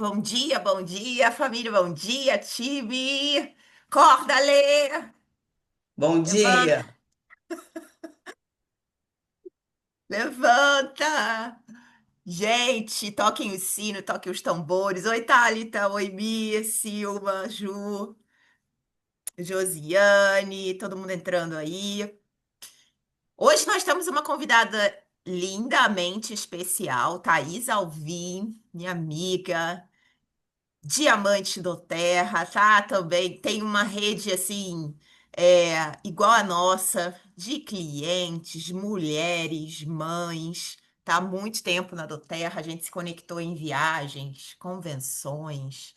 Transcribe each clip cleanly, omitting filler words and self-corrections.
Bom dia, família, bom dia, time! Acorda, Lê! Bom Levanta, dia. levanta! Gente, toquem o sino, toquem os tambores. Oi, Thalita, oi, Bia, Silva, Ju, Josiane, todo mundo entrando aí. Hoje nós temos uma convidada lindamente especial, Thaís Alvim, minha amiga. Diamante do Terra, tá? Também tem uma rede assim, igual a nossa, de clientes, mulheres, mães. Tá há muito tempo na do Terra, a gente se conectou em viagens, convenções,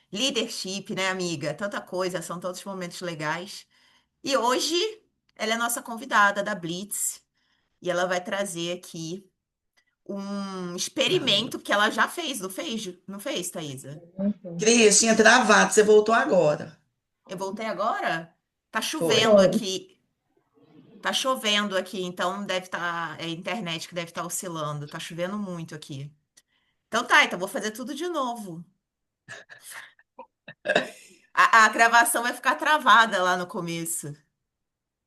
leadership, né, amiga? Tanta coisa, são todos momentos legais. E hoje ela é nossa convidada da Blitz e ela vai trazer aqui um experimento que ela já fez, não fez? Não fez, Thaisa? Cris, tinha travado, você voltou agora. Eu voltei agora? Tá Foi. chovendo aqui. Tá chovendo aqui, então deve estar. É a internet que deve estar oscilando. Tá chovendo muito aqui. Então tá, então vou fazer tudo de novo. A gravação vai ficar travada lá no começo.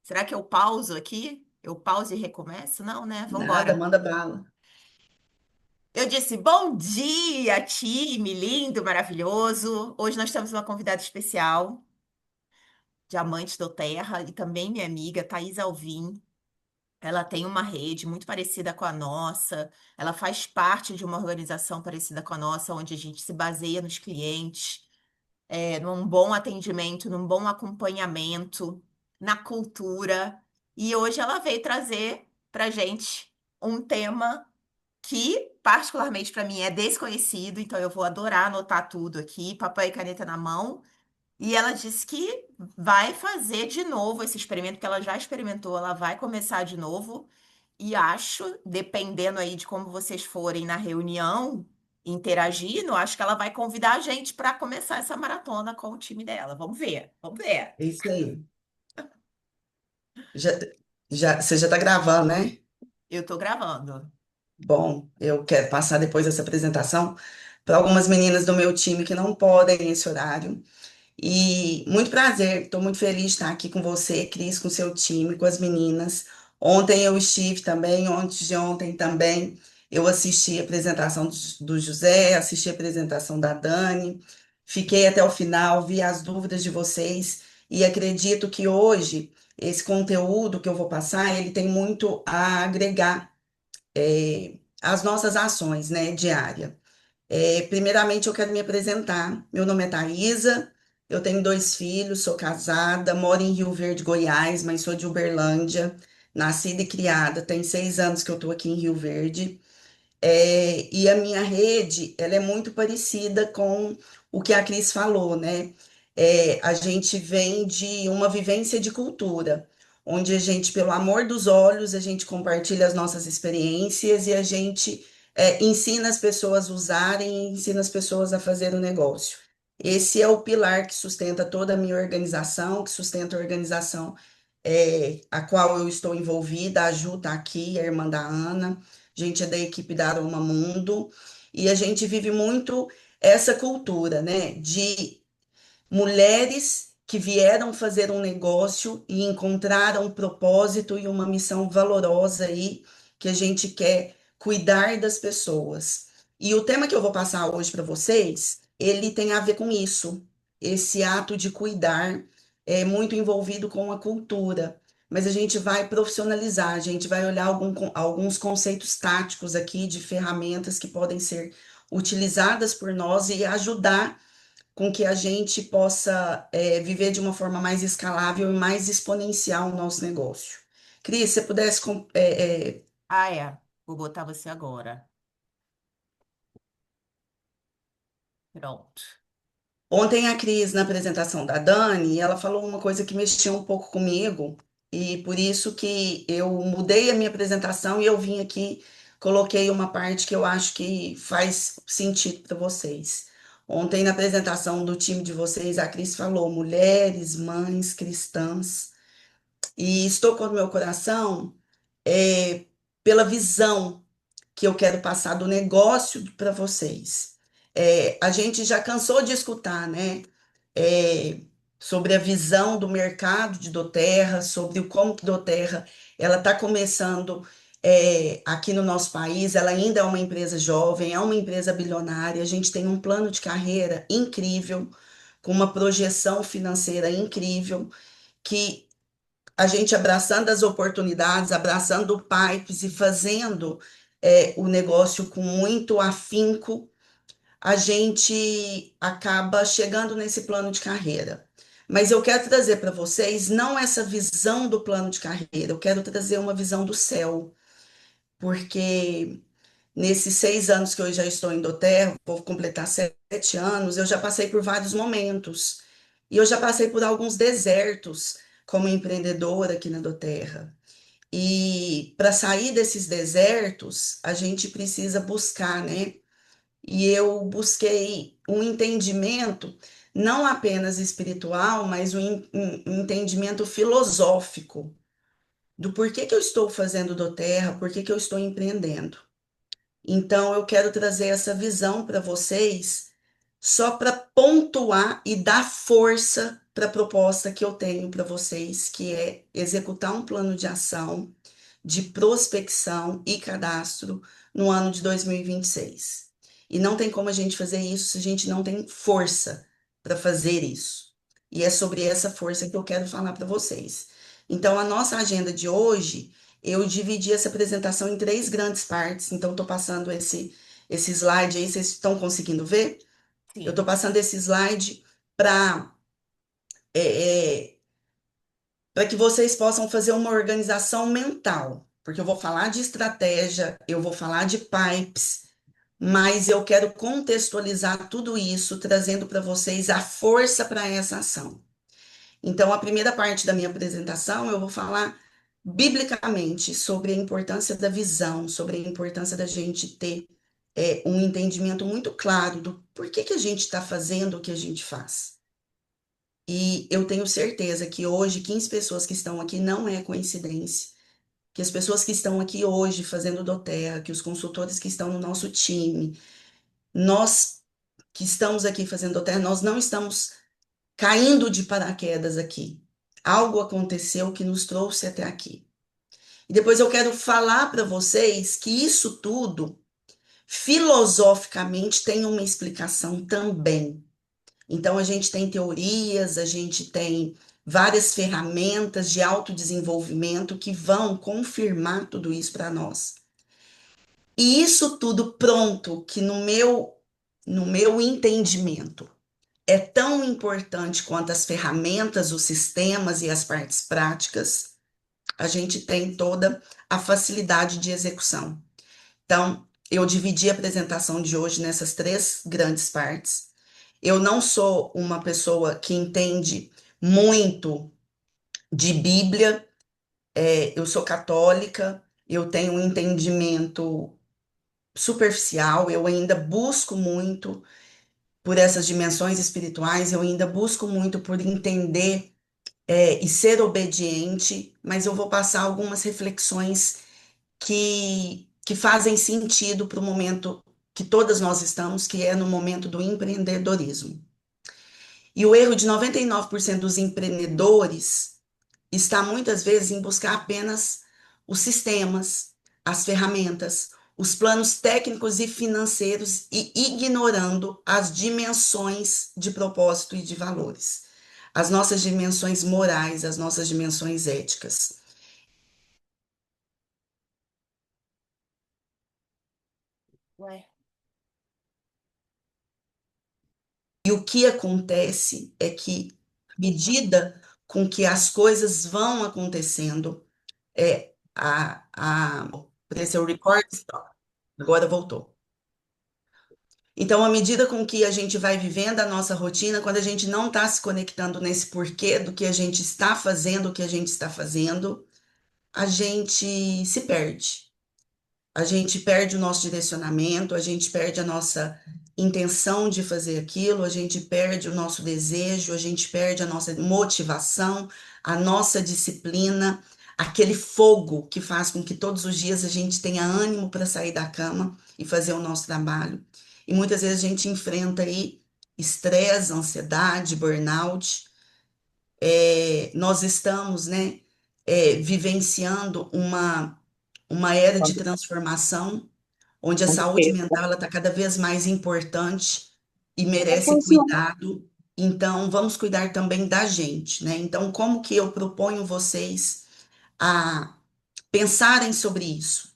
Será que eu pauso aqui? Eu pauso e recomeço? Não, né? Nada, Vambora. manda bala. Eu disse bom dia, time lindo, maravilhoso. Hoje nós temos uma convidada especial, Diamante do Terra, e também minha amiga, Thaís Alvim. Ela tem uma rede muito parecida com a nossa, ela faz parte de uma organização parecida com a nossa, onde a gente se baseia nos clientes, num bom atendimento, num bom acompanhamento, na cultura. E hoje ela veio trazer para gente um tema que, particularmente para mim, é desconhecido, então eu vou adorar anotar tudo aqui, papel e caneta na mão. E ela disse que vai fazer de novo esse experimento, que ela já experimentou, ela vai começar de novo. E acho, dependendo aí de como vocês forem na reunião, interagindo, acho que ela vai convidar a gente para começar essa maratona com o time dela. Vamos ver, vamos ver. É isso aí. Já, você já está gravando, né? Eu tô gravando. Bom, eu quero passar depois dessa apresentação para algumas meninas do meu time que não podem nesse horário. E muito prazer, estou muito feliz de estar aqui com você, Cris, com seu time, com as meninas. Ontem eu estive também, antes de ontem também. Eu assisti a apresentação do José, assisti a apresentação da Dani, fiquei até o final, vi as dúvidas de vocês e acredito que hoje esse conteúdo que eu vou passar, ele tem muito a agregar às nossas ações, né, diária. Primeiramente, eu quero me apresentar. Meu nome é Thaisa, eu tenho dois filhos, sou casada, moro em Rio Verde, Goiás, mas sou de Uberlândia, nascida e criada. Tem 6 anos que eu estou aqui em Rio Verde. E a minha rede, ela é muito parecida com o que a Cris falou, né? A gente vem de uma vivência de cultura, onde a gente, pelo amor dos olhos, a gente compartilha as nossas experiências e a gente ensina as pessoas a usarem e ensina as pessoas a fazer o negócio. Esse é o pilar que sustenta toda a minha organização, que sustenta a organização a qual eu estou envolvida. A Ju está aqui, a irmã da Ana. A gente é da equipe da Aroma Mundo e a gente vive muito essa cultura, né, de mulheres que vieram fazer um negócio e encontraram um propósito e uma missão valorosa aí que a gente quer cuidar das pessoas. E o tema que eu vou passar hoje para vocês, ele tem a ver com isso. Esse ato de cuidar é muito envolvido com a cultura, mas a gente vai profissionalizar, a gente vai olhar alguns conceitos táticos aqui de ferramentas que podem ser utilizadas por nós e ajudar com que a gente possa viver de uma forma mais escalável e mais exponencial o nosso negócio. Cris, se você pudesse. Ah, é. Vou botar você agora. Pronto. Ontem a Cris, na apresentação da Dani, ela falou uma coisa que mexeu um pouco comigo, e por isso que eu mudei a minha apresentação e eu vim aqui, coloquei uma parte que eu acho que faz sentido para vocês. Ontem, na apresentação do time de vocês, a Cris falou mulheres, mães, cristãs. E estou com o meu coração é, pela visão que eu quero passar do negócio para vocês. A gente já cansou de escutar, né? é, Sobre a visão do mercado de Doterra, sobre o como que Doterra ela está começando aqui no nosso país. Ela ainda é uma empresa jovem, é uma empresa bilionária. A gente tem um plano de carreira incrível, com uma projeção financeira incrível, que a gente abraçando as oportunidades, abraçando o Pipes e fazendo o negócio com muito afinco, a gente acaba chegando nesse plano de carreira. Mas eu quero trazer para vocês não essa visão do plano de carreira, eu quero trazer uma visão do céu, porque nesses 6 anos que eu já estou em Doterra, vou completar 7 anos, eu já passei por vários momentos. E eu já passei por alguns desertos como empreendedora aqui na Doterra. E para sair desses desertos, a gente precisa buscar, né? E eu busquei um entendimento, não apenas espiritual, mas um entendimento filosófico do porquê que eu estou fazendo do Terra, porquê que eu estou empreendendo. Então, eu quero trazer essa visão para vocês, só para pontuar e dar força para a proposta que eu tenho para vocês, que é executar um plano de ação de prospecção e cadastro no ano de 2026. E não tem como a gente fazer isso se a gente não tem força para fazer isso. E é sobre essa força que eu quero falar para vocês. Então, a nossa agenda de hoje, eu dividi essa apresentação em 3 grandes partes. Então, estou passando esse slide aí, vocês estão conseguindo ver? Eu estou Sim, passando esse slide para para que vocês possam fazer uma organização mental, porque eu vou falar de estratégia, eu vou falar de pipes, mas eu quero contextualizar tudo isso, trazendo para vocês a força para essa ação. Então, a primeira parte da minha apresentação, eu vou falar biblicamente sobre a importância da visão, sobre a importância da gente ter um entendimento muito claro do porquê que a gente está fazendo o que a gente faz. E eu tenho certeza que hoje 15 pessoas que estão aqui não é coincidência, que as pessoas que estão aqui hoje fazendo doTERRA, que os consultores que estão no nosso time, nós que estamos aqui fazendo doTERRA, nós não estamos caindo de paraquedas aqui. Algo aconteceu que nos trouxe até aqui. E depois eu quero falar para vocês que isso tudo, filosoficamente, tem uma explicação também. Então, a gente tem teorias, a gente tem várias ferramentas de autodesenvolvimento que vão confirmar tudo isso para nós. E isso tudo pronto, que no meu entendimento, é tão importante quanto as ferramentas, os sistemas e as partes práticas, a gente tem toda a facilidade de execução. Então, eu dividi a apresentação de hoje nessas 3 grandes partes. Eu não sou uma pessoa que entende muito de Bíblia, eu sou católica, eu tenho um entendimento superficial, eu ainda busco muito por essas dimensões espirituais, eu ainda busco muito por entender, e ser obediente, mas eu vou passar algumas reflexões que fazem sentido para o momento que todas nós estamos, que é no momento do empreendedorismo. E o erro de 99% dos empreendedores está muitas vezes em buscar apenas os sistemas, as ferramentas, os planos técnicos e financeiros e ignorando as dimensões de propósito e de valores, as nossas dimensões morais, as nossas dimensões éticas. ué, E o que acontece é que, à medida com que as coisas vão acontecendo, apareceu o record, agora voltou. Então, à medida com que a gente vai vivendo a nossa rotina, quando a gente não está se conectando nesse porquê do que a gente está fazendo, o que a gente está fazendo, a gente se perde. A gente perde o nosso direcionamento, a gente perde a nossa intenção de fazer aquilo, a gente perde o nosso desejo, a gente perde a nossa motivação, a nossa disciplina, aquele fogo que faz com que todos os dias a gente tenha ânimo para sair da cama e fazer o nosso trabalho. e muitas vezes a gente enfrenta aí estresse, ansiedade, burnout. Nós estamos, né, vivenciando uma era de transformação, onde a Com saúde certeza. mental está cada vez mais importante e Como merece funciona? cuidado. Então, vamos cuidar também da gente, né? Então, como que eu proponho vocês a pensarem sobre isso?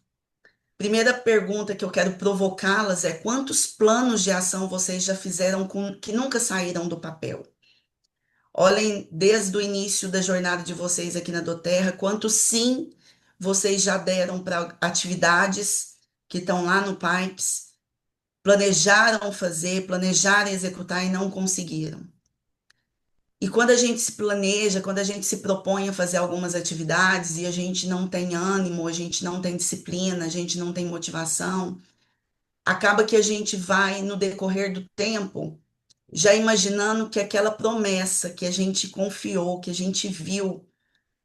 Primeira pergunta que eu quero provocá-las é: quantos planos de ação vocês já fizeram que nunca saíram do papel? Olhem desde o início da jornada de vocês aqui na Doterra, quanto sim vocês já deram para atividades que estão lá no Pipes, planejaram fazer, planejaram executar e não conseguiram. E quando a gente se planeja, quando a gente se propõe a fazer algumas atividades e a gente não tem ânimo, a gente não tem disciplina, a gente não tem motivação, acaba que a gente vai, no decorrer do tempo, já imaginando que aquela promessa que a gente confiou, que a gente viu,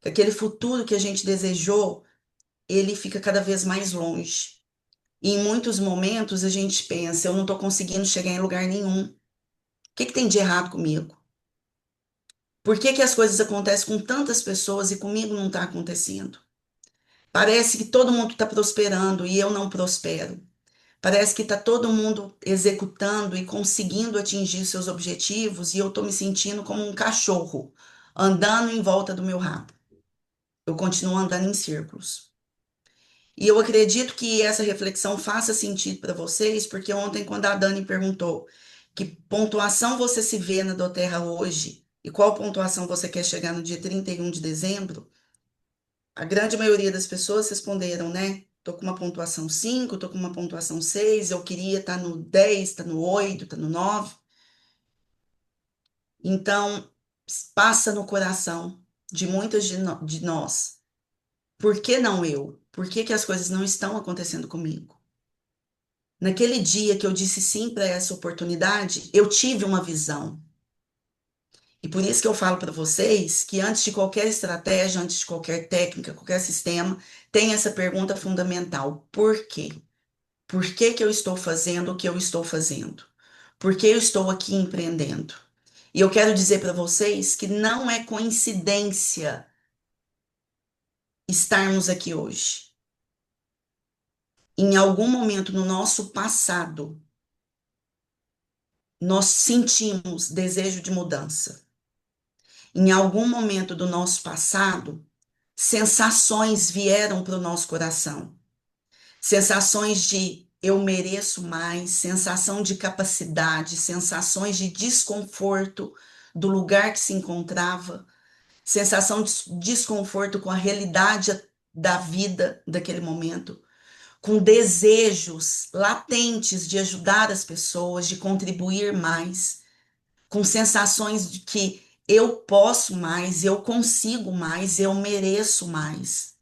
que aquele futuro que a gente desejou, ele fica cada vez mais longe. E em muitos momentos a gente pensa, eu não estou conseguindo chegar em lugar nenhum. O que que tem de errado comigo? Por que que as coisas acontecem com tantas pessoas e comigo não está acontecendo? Parece que todo mundo está prosperando e eu não prospero. Parece que está todo mundo executando e conseguindo atingir seus objetivos e eu estou me sentindo como um cachorro andando em volta do meu rabo. Eu continuo andando em círculos. E eu acredito que essa reflexão faça sentido para vocês, porque ontem, quando a Dani perguntou que pontuação você se vê na Doterra hoje e qual pontuação você quer chegar no dia 31 de dezembro, a grande maioria das pessoas responderam, né? Tô com uma pontuação 5, tô com uma pontuação 6, eu queria estar no 10, tá no 8, tá no 9. Então, passa no coração de muitas de nós. Por que não eu? Por que que as coisas não estão acontecendo comigo? Naquele dia que eu disse sim para essa oportunidade, eu tive uma visão. E por isso que eu falo para vocês que antes de qualquer estratégia, antes de qualquer técnica, qualquer sistema, tem essa pergunta fundamental: por quê? Por que que eu estou fazendo o que eu estou fazendo? Por que eu estou aqui empreendendo? E eu quero dizer para vocês que não é coincidência estarmos aqui hoje. Em algum momento no nosso passado, nós sentimos desejo de mudança. Em algum momento do nosso passado, sensações vieram para o nosso coração. Sensações de eu mereço mais, sensação de capacidade, sensações de desconforto do lugar que se encontrava, sensação de desconforto com a realidade da vida daquele momento, com desejos latentes de ajudar as pessoas, de contribuir mais, com sensações de que eu posso mais, eu consigo mais, eu mereço mais.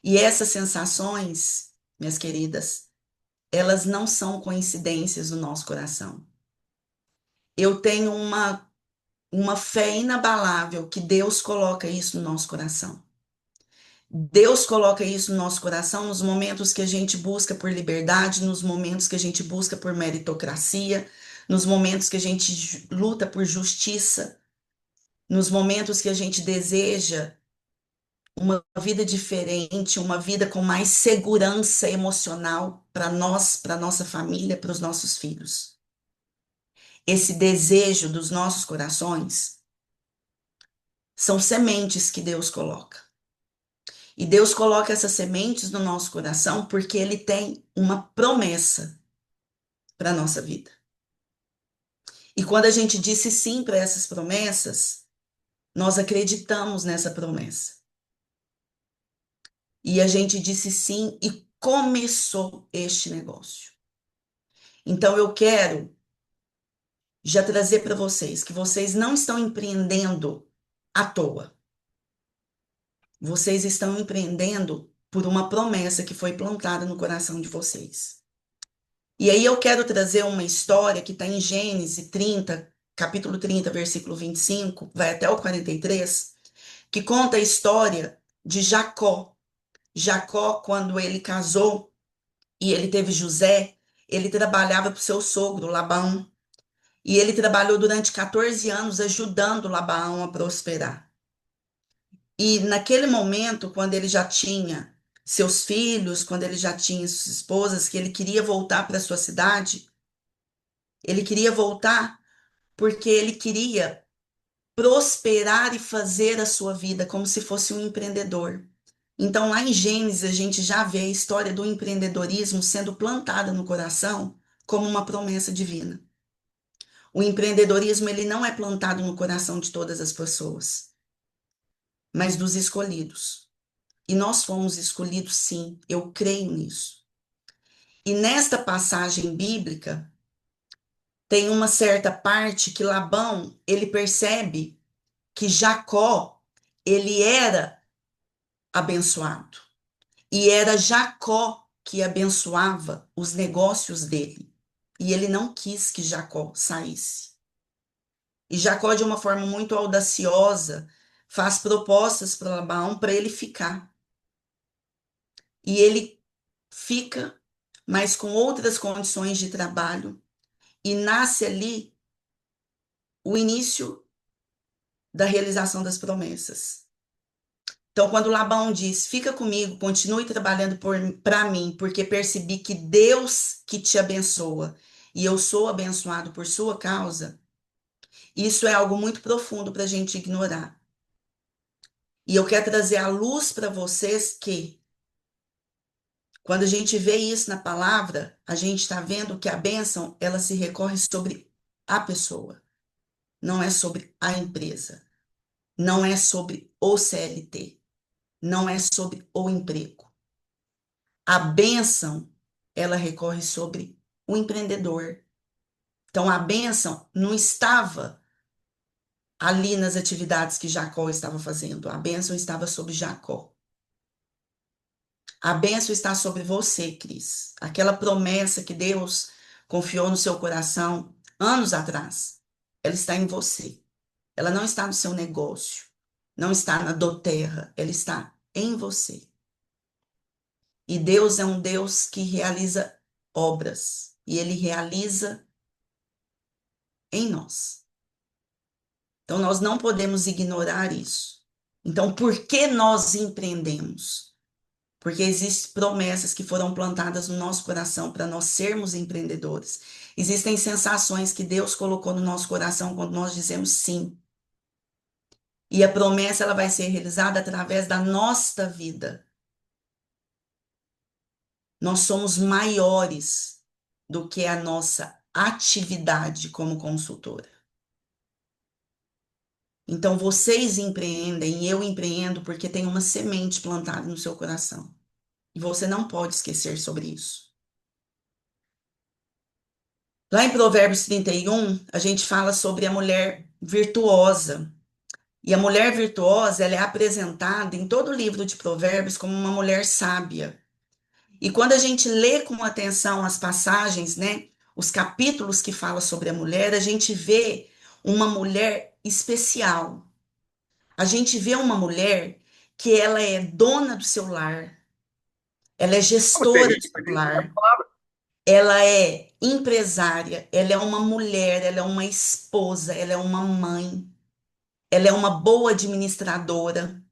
E essas sensações, minhas queridas, elas não são coincidências no nosso coração. Eu tenho uma fé inabalável que Deus coloca isso no nosso coração. Deus coloca isso no nosso coração nos momentos que a gente busca por liberdade, nos momentos que a gente busca por meritocracia, nos momentos que a gente luta por justiça, nos momentos que a gente deseja uma vida diferente, uma vida com mais segurança emocional para nós, para nossa família, para os nossos filhos. Esse desejo dos nossos corações são sementes que Deus coloca. E Deus coloca essas sementes no nosso coração porque Ele tem uma promessa para a nossa vida. E quando a gente disse sim para essas promessas, nós acreditamos nessa promessa. E a gente disse sim e começou este negócio. Então eu quero já trazer para vocês que vocês não estão empreendendo à toa. Vocês estão empreendendo por uma promessa que foi plantada no coração de vocês. E aí eu quero trazer uma história que está em Gênesis 30, capítulo 30, versículo 25, vai até o 43, que conta a história de Jacó. Jacó, quando ele casou e ele teve José, ele trabalhava para o seu sogro, Labão, e ele trabalhou durante 14 anos ajudando Labão a prosperar. E naquele momento, quando ele já tinha seus filhos, quando ele já tinha suas esposas, que ele queria voltar para sua cidade, ele queria voltar porque ele queria prosperar e fazer a sua vida como se fosse um empreendedor. Então, lá em Gênesis, a gente já vê a história do empreendedorismo sendo plantada no coração como uma promessa divina. O empreendedorismo, ele não é plantado no coração de todas as pessoas, mas dos escolhidos. E nós fomos escolhidos, sim, eu creio nisso. E nesta passagem bíblica, tem uma certa parte que Labão, ele percebe que Jacó, ele era abençoado. E era Jacó que abençoava os negócios dele. E ele não quis que Jacó saísse. E Jacó, de uma forma muito audaciosa, faz propostas para Labão para ele ficar. E ele fica, mas com outras condições de trabalho. E nasce ali o início da realização das promessas. Então, quando Labão diz, fica comigo, continue trabalhando para mim, porque percebi que Deus que te abençoa e eu sou abençoado por sua causa, isso é algo muito profundo para a gente ignorar. E eu quero trazer à luz para vocês que, quando a gente vê isso na palavra, a gente está vendo que a bênção, ela se recorre sobre a pessoa, não é sobre a empresa, não é sobre o CLT, não é sobre o emprego. A bênção, ela recorre sobre o empreendedor. Então, a bênção não estava ali nas atividades que Jacó estava fazendo. A bênção estava sobre Jacó. A bênção está sobre você, Cris. Aquela promessa que Deus confiou no seu coração anos atrás, ela está em você. Ela não está no seu negócio, não está na doterra, ela está em você. E Deus é um Deus que realiza obras, e ele realiza em nós. Então, nós não podemos ignorar isso. Então, por que nós empreendemos? Porque existem promessas que foram plantadas no nosso coração para nós sermos empreendedores. Existem sensações que Deus colocou no nosso coração quando nós dizemos sim. E a promessa ela vai ser realizada através da nossa vida. Nós somos maiores do que a nossa atividade como consultora. Então, vocês empreendem e eu empreendo porque tem uma semente plantada no seu coração. E você não pode esquecer sobre isso. Lá em Provérbios 31, a gente fala sobre a mulher virtuosa. E a mulher virtuosa, ela é apresentada em todo o livro de Provérbios como uma mulher sábia. E quando a gente lê com atenção as passagens, né, os capítulos que falam sobre a mulher, a gente vê uma mulher especial. A gente vê uma mulher que ela é dona do seu lar, ela é Como gestora do seria? seu lar, ela é empresária, ela é uma mulher, ela é uma esposa, ela é uma mãe, ela é uma boa administradora.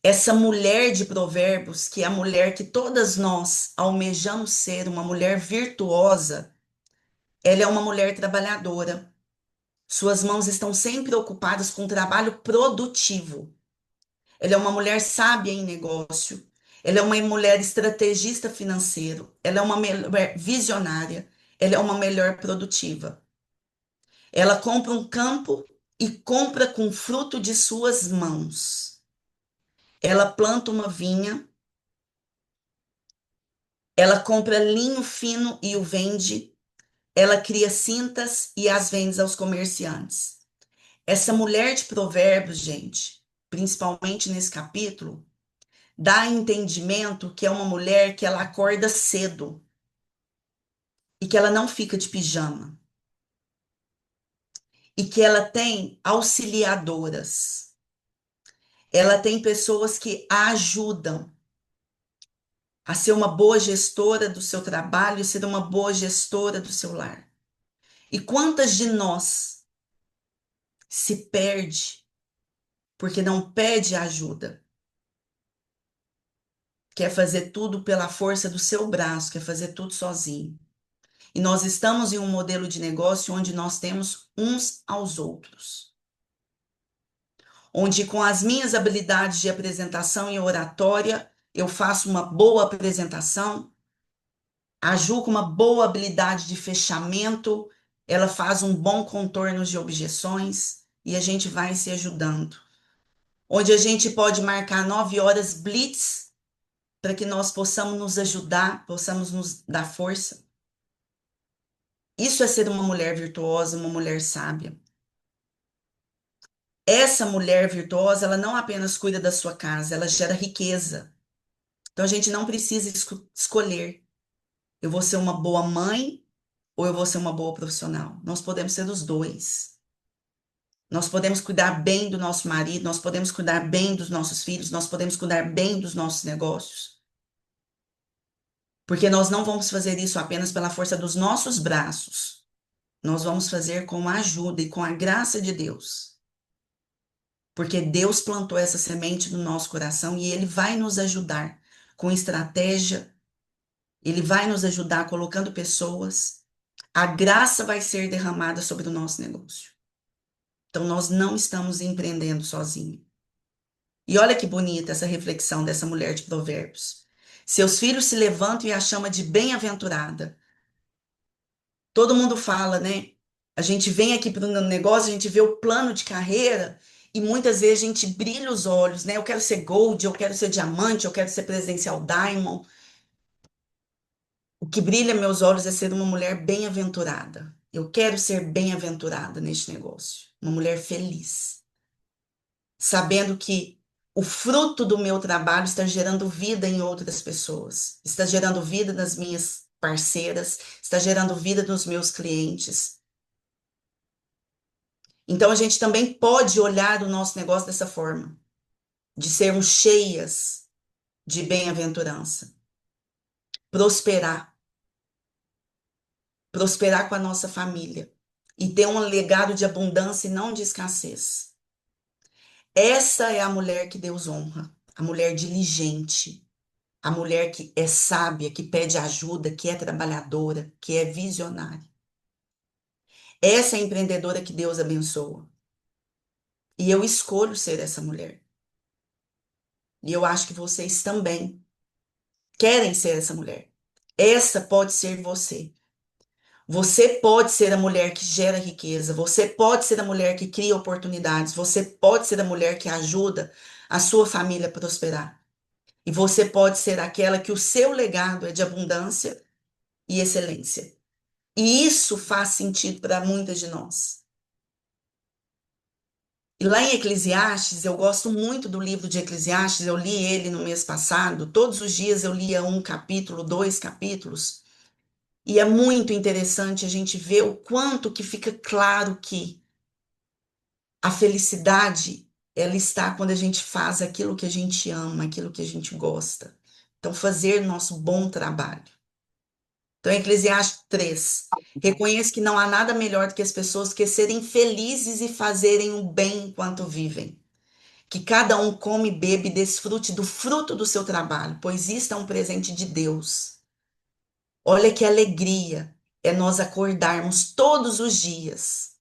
Essa mulher de Provérbios, que é a mulher que todas nós almejamos ser, uma mulher virtuosa, ela é uma mulher trabalhadora. Suas mãos estão sempre ocupadas com trabalho produtivo. Ela é uma mulher sábia em negócio. Ela é uma mulher estrategista financeiro. Ela é uma mulher visionária. Ela é uma mulher produtiva. Ela compra um campo e compra com fruto de suas mãos. Ela planta uma vinha. Ela compra linho fino e o vende. Ela cria cintas e as vende aos comerciantes. Essa mulher de Provérbios, gente, principalmente nesse capítulo, dá entendimento que é uma mulher que ela acorda cedo e que ela não fica de pijama e que ela tem auxiliadoras. Ela tem pessoas que a ajudam a ser uma boa gestora do seu trabalho e ser uma boa gestora do seu lar. E quantas de nós se perde porque não pede ajuda, quer fazer tudo pela força do seu braço, quer fazer tudo sozinho. E nós estamos em um modelo de negócio onde nós temos uns aos outros, onde com as minhas habilidades de apresentação e oratória, eu faço uma boa apresentação, a Ju com uma boa habilidade de fechamento, ela faz um bom contorno de objeções e a gente vai se ajudando. Onde a gente pode marcar 9 horas blitz para que nós possamos nos ajudar, possamos nos dar força. Isso é ser uma mulher virtuosa, uma mulher sábia. Essa mulher virtuosa, ela não apenas cuida da sua casa, ela gera riqueza. Então a gente não precisa escolher. Eu vou ser uma boa mãe ou eu vou ser uma boa profissional. Nós podemos ser os dois. Nós podemos cuidar bem do nosso marido, nós podemos cuidar bem dos nossos filhos, nós podemos cuidar bem dos nossos negócios. Porque nós não vamos fazer isso apenas pela força dos nossos braços. Nós vamos fazer com a ajuda e com a graça de Deus. Porque Deus plantou essa semente no nosso coração e Ele vai nos ajudar com estratégia, Ele vai nos ajudar colocando pessoas. A graça vai ser derramada sobre o nosso negócio. Então, nós não estamos empreendendo sozinhos. E olha que bonita essa reflexão dessa mulher de Provérbios. Seus filhos se levantam e a chama de bem-aventurada. Todo mundo fala, né? A gente vem aqui para o negócio, a gente vê o plano de carreira e muitas vezes a gente brilha os olhos, né? Eu quero ser gold, eu quero ser diamante, eu quero ser presencial diamond. O que brilha meus olhos é ser uma mulher bem-aventurada. Eu quero ser bem-aventurada neste negócio, uma mulher feliz, sabendo que o fruto do meu trabalho está gerando vida em outras pessoas, está gerando vida nas minhas parceiras, está gerando vida nos meus clientes. Então a gente também pode olhar o nosso negócio dessa forma, de sermos cheias de bem-aventurança, prosperar, prosperar com a nossa família e ter um legado de abundância e não de escassez. Essa é a mulher que Deus honra, a mulher diligente, a mulher que é sábia, que pede ajuda, que é trabalhadora, que é visionária. Essa é a empreendedora que Deus abençoa. E eu escolho ser essa mulher. E eu acho que vocês também querem ser essa mulher. Essa pode ser você. Você pode ser a mulher que gera riqueza, você pode ser a mulher que cria oportunidades, você pode ser a mulher que ajuda a sua família a prosperar. E você pode ser aquela que o seu legado é de abundância e excelência. E isso faz sentido para muitas de nós. E lá em Eclesiastes, eu gosto muito do livro de Eclesiastes, eu li ele no mês passado, todos os dias eu lia um capítulo, 2 capítulos. E é muito interessante a gente ver o quanto que fica claro que a felicidade, ela está quando a gente faz aquilo que a gente ama, aquilo que a gente gosta. Então, fazer nosso bom trabalho. Então, Eclesiastes 3. Reconheço que não há nada melhor do que as pessoas que serem felizes e fazerem o bem enquanto vivem. Que cada um come, bebe e desfrute do fruto do seu trabalho, pois isto é um presente de Deus. Olha que alegria é nós acordarmos todos os dias,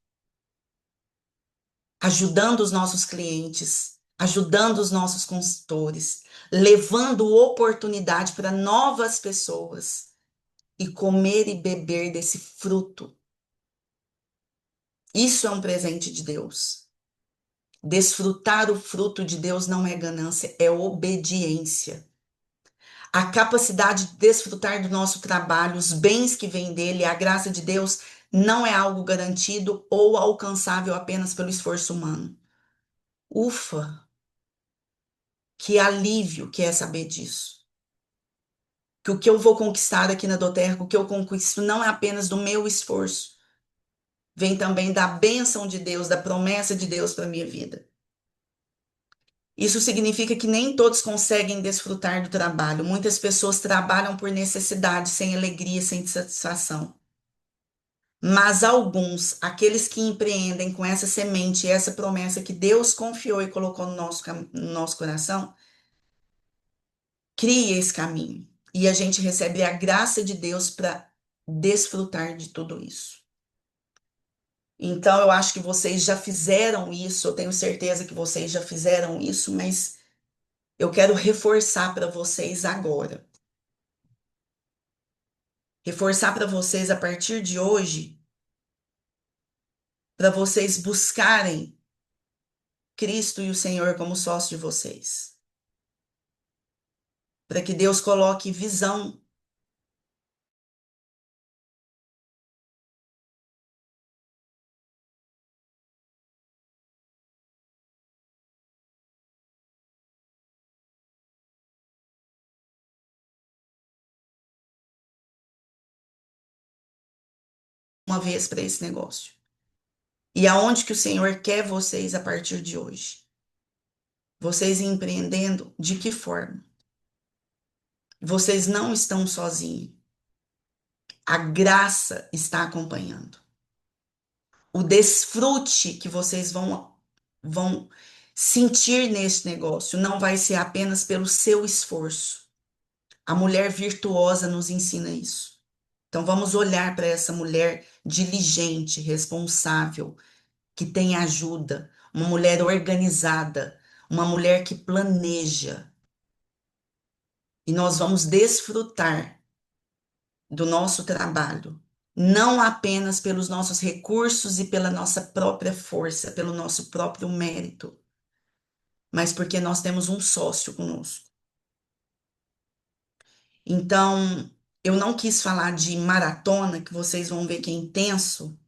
ajudando os nossos clientes, ajudando os nossos consultores, levando oportunidade para novas pessoas e comer e beber desse fruto. Isso é um presente de Deus. Desfrutar o fruto de Deus não é ganância, é obediência. A capacidade de desfrutar do nosso trabalho, os bens que vêm dele, a graça de Deus, não é algo garantido ou alcançável apenas pelo esforço humano. Ufa, que alívio que é saber disso. Que o que eu vou conquistar aqui na Doterra, o que eu conquisto não é apenas do meu esforço, vem também da bênção de Deus, da promessa de Deus para a minha vida. Isso significa que nem todos conseguem desfrutar do trabalho. Muitas pessoas trabalham por necessidade, sem alegria, sem satisfação. Mas alguns, aqueles que empreendem com essa semente, essa promessa que Deus confiou e colocou no no nosso coração, cria esse caminho. E a gente recebe a graça de Deus para desfrutar de tudo isso. Então, eu acho que vocês já fizeram isso, eu tenho certeza que vocês já fizeram isso, mas eu quero reforçar para vocês agora. Reforçar para vocês a partir de hoje, para vocês buscarem Cristo e o Senhor como sócio de vocês. Para que Deus coloque visão uma vez para esse negócio. E aonde que o Senhor quer vocês a partir de hoje? Vocês empreendendo de que forma? Vocês não estão sozinhos. A graça está acompanhando. O desfrute que vocês vão sentir nesse negócio não vai ser apenas pelo seu esforço. A mulher virtuosa nos ensina isso. Então vamos olhar para essa mulher diligente, responsável, que tem ajuda, uma mulher organizada, uma mulher que planeja. E nós vamos desfrutar do nosso trabalho, não apenas pelos nossos recursos e pela nossa própria força, pelo nosso próprio mérito, mas porque nós temos um sócio conosco. Então, eu não quis falar de maratona, que vocês vão ver que é intenso.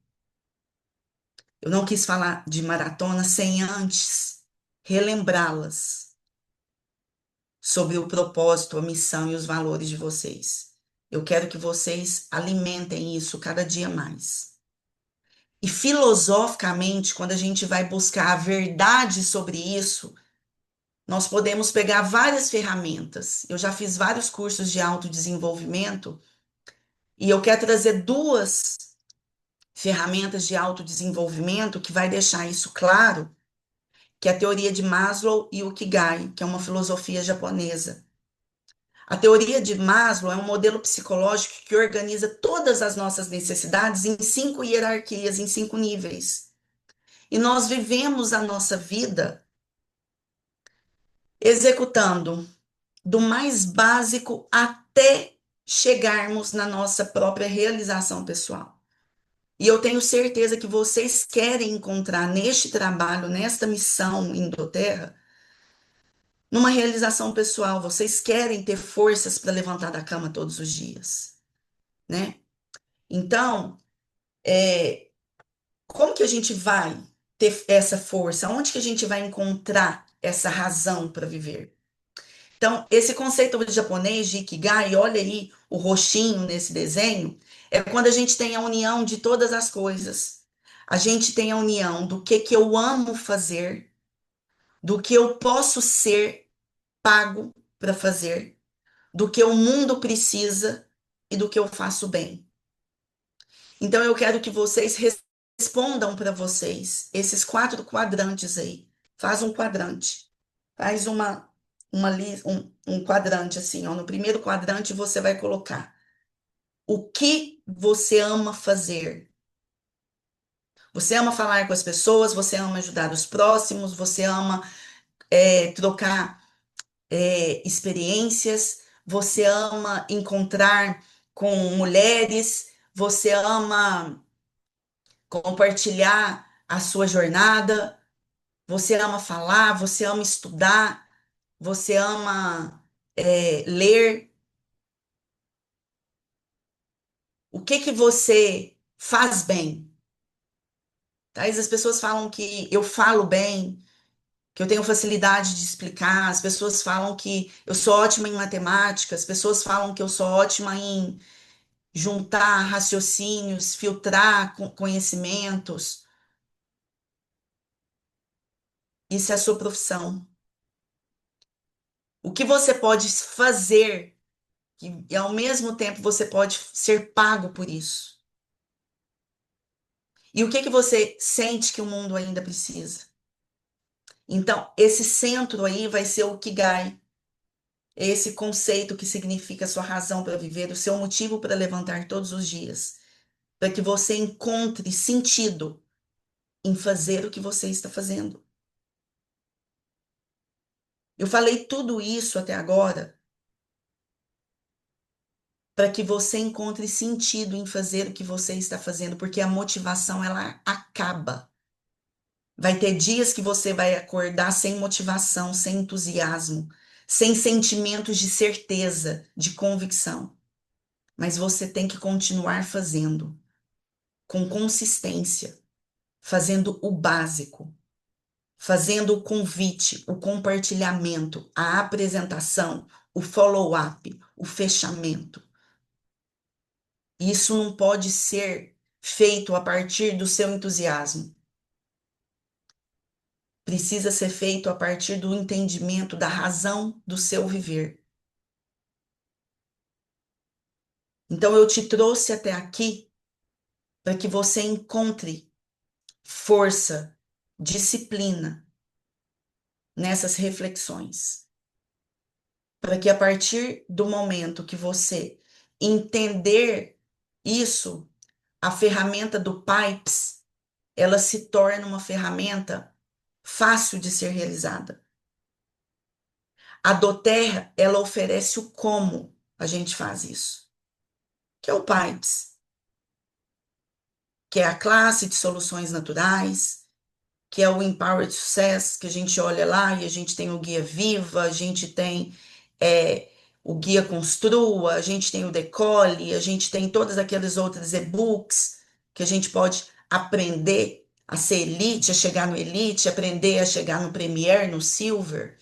Eu não quis falar de maratona sem antes relembrá-las sobre o propósito, a missão e os valores de vocês. Eu quero que vocês alimentem isso cada dia mais. E filosoficamente, quando a gente vai buscar a verdade sobre isso, nós podemos pegar várias ferramentas. Eu já fiz vários cursos de autodesenvolvimento e eu quero trazer duas ferramentas de autodesenvolvimento que vai deixar isso claro, que é a teoria de Maslow e o Ikigai, que é uma filosofia japonesa. A teoria de Maslow é um modelo psicológico que organiza todas as nossas necessidades em 5 hierarquias, em 5 níveis. E nós vivemos a nossa vida executando do mais básico até chegarmos na nossa própria realização pessoal. E eu tenho certeza que vocês querem encontrar neste trabalho, nesta missão Indoterra, numa realização pessoal. Vocês querem ter forças para levantar da cama todos os dias, né? Então, como que a gente vai ter essa força? Onde que a gente vai encontrar essa razão para viver? Então, esse conceito japonês de Ikigai, olha aí o roxinho nesse desenho, é quando a gente tem a união de todas as coisas. A gente tem a união do que eu amo fazer, do que eu posso ser pago para fazer, do que o mundo precisa e do que eu faço bem. Então, eu quero que vocês respondam para vocês esses 4 quadrantes aí. Faz um quadrante. Faz um quadrante assim, ó. No primeiro quadrante você vai colocar o que você ama fazer. Você ama falar com as pessoas, você ama ajudar os próximos, você ama trocar experiências, você ama encontrar com mulheres, você ama compartilhar a sua jornada, você ama falar, você ama estudar, você ama ler. O que que você faz bem? Tá? As pessoas falam que eu falo bem, que eu tenho facilidade de explicar, as pessoas falam que eu sou ótima em matemática, as pessoas falam que eu sou ótima em juntar raciocínios, filtrar conhecimentos. Isso é a sua profissão. O que você pode fazer e ao mesmo tempo você pode ser pago por isso. E o que que você sente que o mundo ainda precisa? Então, esse centro aí vai ser o Kigai, esse conceito que significa a sua razão para viver, o seu motivo para levantar todos os dias, para que você encontre sentido em fazer o que você está fazendo. Eu falei tudo isso até agora para que você encontre sentido em fazer o que você está fazendo, porque a motivação ela acaba. Vai ter dias que você vai acordar sem motivação, sem entusiasmo, sem sentimentos de certeza, de convicção. Mas você tem que continuar fazendo com consistência, fazendo o básico, fazendo o convite, o compartilhamento, a apresentação, o follow-up, o fechamento. Isso não pode ser feito a partir do seu entusiasmo. Precisa ser feito a partir do entendimento da razão do seu viver. Então, eu te trouxe até aqui para que você encontre força, disciplina nessas reflexões. Para que a partir do momento que você entender isso, a ferramenta do Pipes, ela se torna uma ferramenta fácil de ser realizada. A doTERRA, ela oferece o como a gente faz isso, que é o Pipes, que é a classe de soluções naturais, que é o Empowered Success, que a gente olha lá e a gente tem o Guia Viva, a gente tem é, o Guia Construa, a gente tem o Decole, a gente tem todas aqueles outros e-books que a gente pode aprender a ser elite, a chegar no elite, aprender a chegar no Premier, no Silver.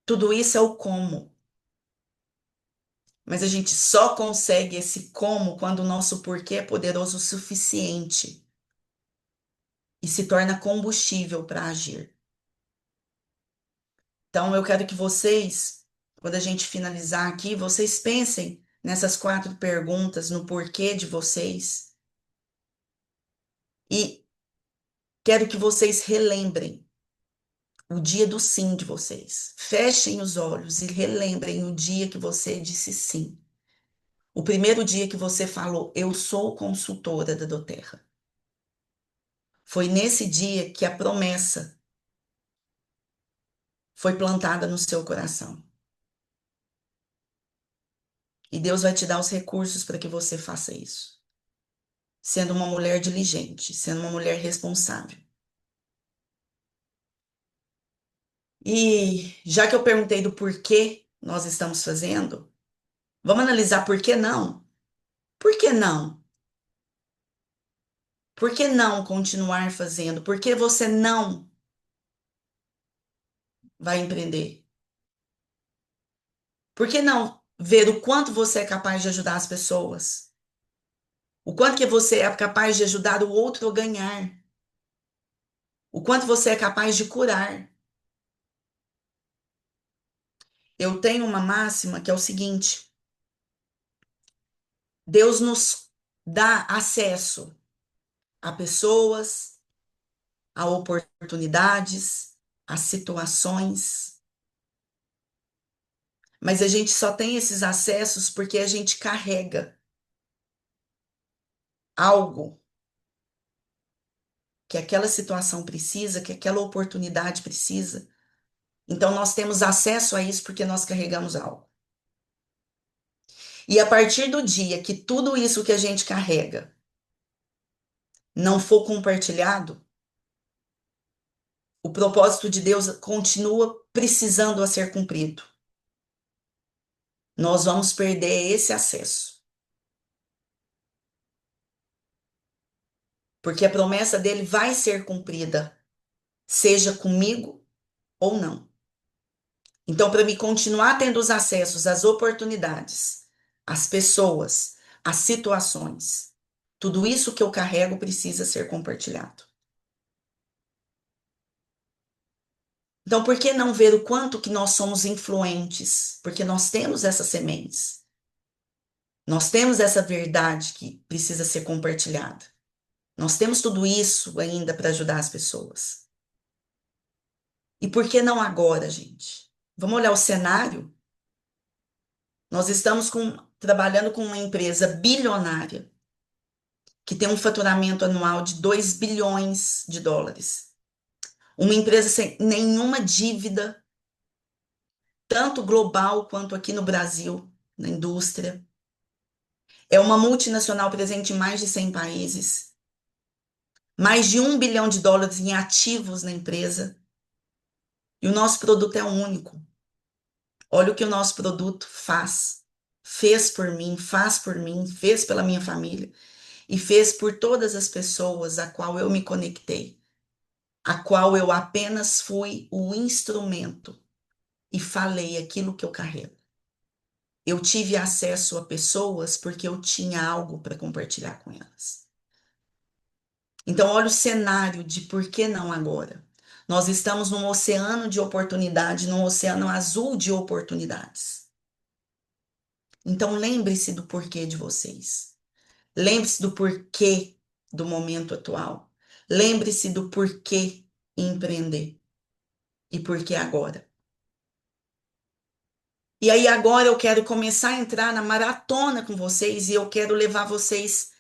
Tudo isso é o como. Mas a gente só consegue esse como quando o nosso porquê é poderoso o suficiente e se torna combustível para agir. Então, eu quero que vocês, quando a gente finalizar aqui, vocês pensem nessas 4 perguntas, no porquê de vocês. E quero que vocês relembrem o dia do sim de vocês. Fechem os olhos e relembrem o dia que você disse sim. O primeiro dia que você falou, eu sou consultora da doTERRA. Foi nesse dia que a promessa foi plantada no seu coração. E Deus vai te dar os recursos para que você faça isso. Sendo uma mulher diligente, sendo uma mulher responsável. E já que eu perguntei do porquê nós estamos fazendo, vamos analisar por que não? Por que não? Por que não continuar fazendo? Por que você não vai empreender? Por que não ver o quanto você é capaz de ajudar as pessoas? O quanto que você é capaz de ajudar o outro a ganhar? O quanto você é capaz de curar? Eu tenho uma máxima que é o seguinte: Deus nos dá acesso a pessoas, a oportunidades, a situações, mas a gente só tem esses acessos porque a gente carrega algo que aquela situação precisa, que aquela oportunidade precisa. Então nós temos acesso a isso porque nós carregamos algo. E a partir do dia que tudo isso que a gente carrega não for compartilhado, o propósito de Deus continua precisando a ser cumprido. Nós vamos perder esse acesso. Porque a promessa dele vai ser cumprida, seja comigo ou não. Então, para me continuar tendo os acessos às oportunidades, às pessoas, às situações, tudo isso que eu carrego precisa ser compartilhado. Então, por que não ver o quanto que nós somos influentes? Porque nós temos essas sementes. Nós temos essa verdade que precisa ser compartilhada. Nós temos tudo isso ainda para ajudar as pessoas. E por que não agora, gente? Vamos olhar o cenário? Nós estamos trabalhando com uma empresa bilionária que tem um faturamento anual de 2 bilhões de dólares. Uma empresa sem nenhuma dívida, tanto global quanto aqui no Brasil, na indústria. É uma multinacional presente em mais de 100 países. Mais de 1 bilhão de dólares em ativos na empresa. E o nosso produto é único. Olha o que o nosso produto faz. Fez por mim, faz por mim, fez pela minha família e fez por todas as pessoas a qual eu me conectei, a qual eu apenas fui o instrumento e falei aquilo que eu carrego. Eu tive acesso a pessoas porque eu tinha algo para compartilhar com elas. Então, olha o cenário de por que não agora. Nós estamos num oceano de oportunidade, num oceano azul de oportunidades. Então, lembre-se do porquê de vocês. Lembre-se do porquê do momento atual. Lembre-se do porquê empreender e porquê agora. E aí, agora eu quero começar a entrar na maratona com vocês e eu quero levar vocês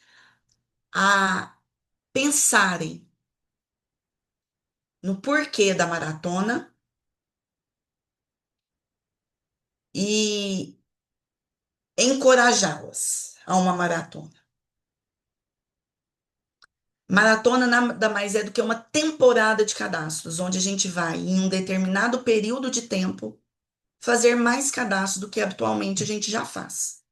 a pensarem no porquê da maratona e encorajá-las a uma maratona. Maratona nada mais é do que uma temporada de cadastros, onde a gente vai, em um determinado período de tempo, fazer mais cadastros do que habitualmente a gente já faz.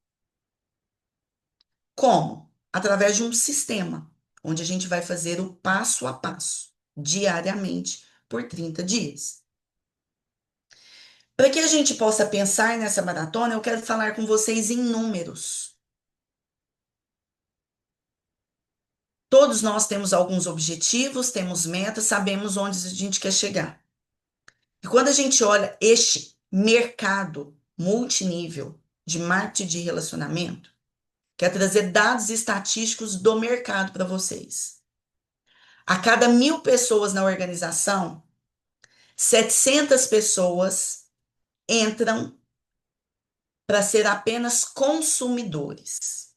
Como? Através de um sistema, onde a gente vai fazer o passo a passo, diariamente, por 30 dias. Para que a gente possa pensar nessa maratona, eu quero falar com vocês em números. Todos nós temos alguns objetivos, temos metas, sabemos onde a gente quer chegar. E quando a gente olha este mercado multinível de marketing de relacionamento, quer trazer dados estatísticos do mercado para vocês. A cada 1.000 pessoas na organização, 700 pessoas entram para ser apenas consumidores.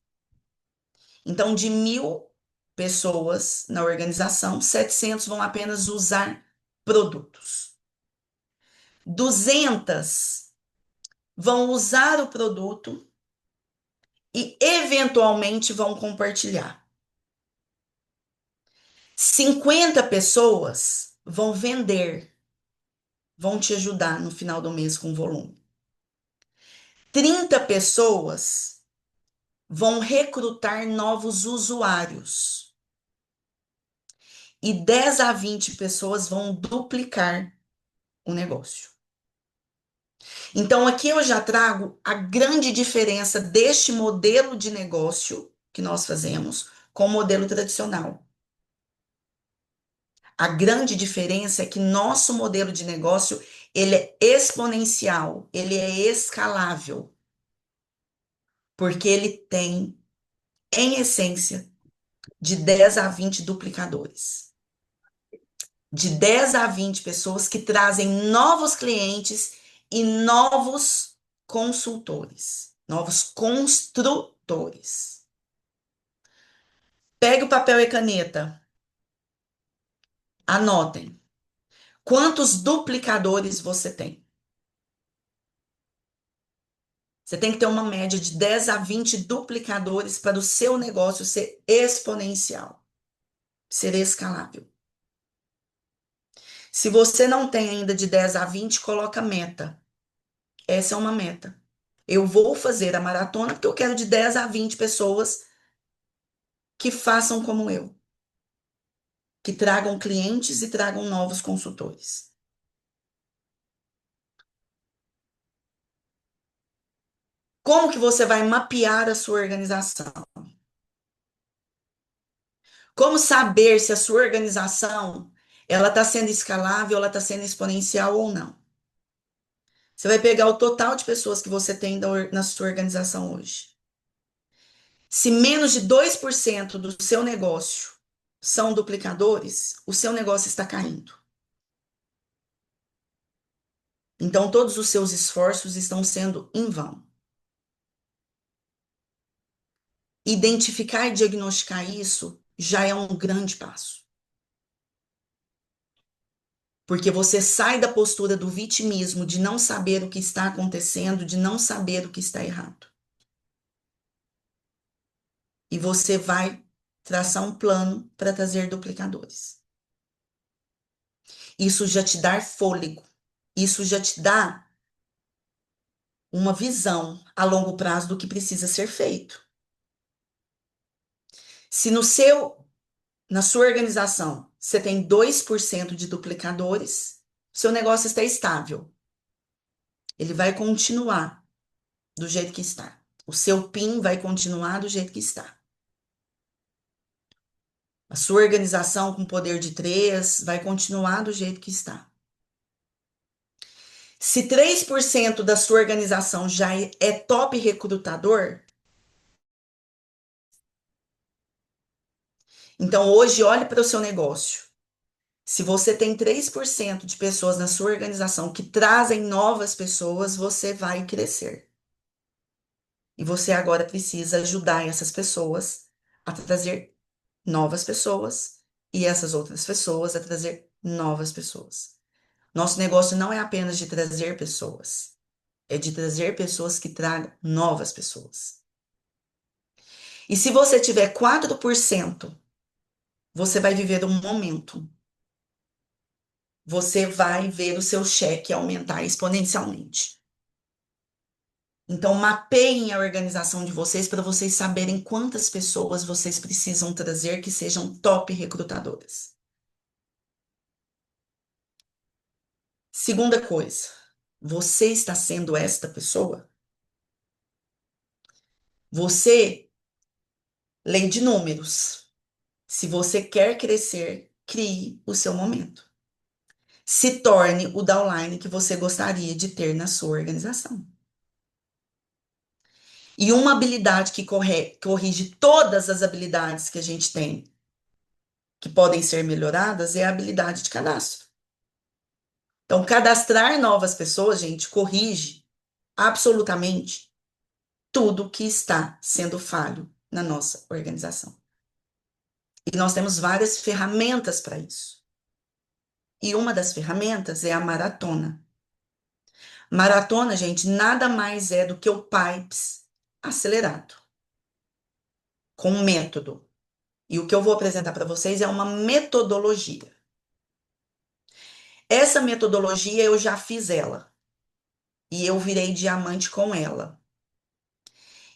Então, de 1.000 pessoas na organização, 700 vão apenas usar produtos. 200 vão usar o produto e, eventualmente, vão compartilhar. 50 pessoas vão vender, vão te ajudar no final do mês com volume. 30 pessoas vão recrutar novos usuários. E 10 a 20 pessoas vão duplicar o negócio. Então, aqui eu já trago a grande diferença deste modelo de negócio que nós fazemos com o modelo tradicional. A grande diferença é que nosso modelo de negócio, ele é exponencial, ele é escalável, porque ele tem, em essência, de 10 a 20 duplicadores. De 10 a 20 pessoas que trazem novos clientes e novos consultores, novos construtores. Pegue o papel e caneta, anotem. Quantos duplicadores você tem? Você tem que ter uma média de 10 a 20 duplicadores para o seu negócio ser exponencial, ser escalável. Se você não tem ainda de 10 a 20, coloca meta. Essa é uma meta. Eu vou fazer a maratona porque eu quero de 10 a 20 pessoas que façam como eu, que tragam clientes e tragam novos consultores. Como que você vai mapear a sua organização? Como saber se a sua organização Ela está sendo escalável, ela está sendo exponencial ou não? Você vai pegar o total de pessoas que você tem na sua organização hoje. Se menos de 2% do seu negócio são duplicadores, o seu negócio está caindo. Então, todos os seus esforços estão sendo em vão. Identificar e diagnosticar isso já é um grande passo. Porque você sai da postura do vitimismo, de não saber o que está acontecendo, de não saber o que está errado. E você vai traçar um plano para trazer duplicadores. Isso já te dá fôlego. Isso já te dá uma visão a longo prazo do que precisa ser feito. Se na sua organização, você tem 2% de duplicadores, seu negócio está estável. Ele vai continuar do jeito que está. O seu PIN vai continuar do jeito que está. A sua organização com poder de 3 vai continuar do jeito que está. Se 3% da sua organização já é top recrutador, então hoje olhe para o seu negócio. Se você tem 3% de pessoas na sua organização que trazem novas pessoas, você vai crescer. E você agora precisa ajudar essas pessoas a trazer novas pessoas e essas outras pessoas a trazer novas pessoas. Nosso negócio não é apenas de trazer pessoas, é de trazer pessoas que tragam novas pessoas. E se você tiver 4%, você vai viver um momento. Você vai ver o seu cheque aumentar exponencialmente. Então, mapeiem a organização de vocês para vocês saberem quantas pessoas vocês precisam trazer que sejam top recrutadoras. Segunda coisa, você está sendo esta pessoa? Você, lei de números. Se você quer crescer, crie o seu momento. Se torne o downline que você gostaria de ter na sua organização. E uma habilidade que corrige todas as habilidades que a gente tem, que podem ser melhoradas, é a habilidade de cadastro. Então, cadastrar novas pessoas, gente, corrige absolutamente tudo que está sendo falho na nossa organização. E nós temos várias ferramentas para isso. E uma das ferramentas é a maratona. Maratona, gente, nada mais é do que o PIPES acelerado, com método. E o que eu vou apresentar para vocês é uma metodologia. Essa metodologia eu já fiz ela. E eu virei diamante com ela.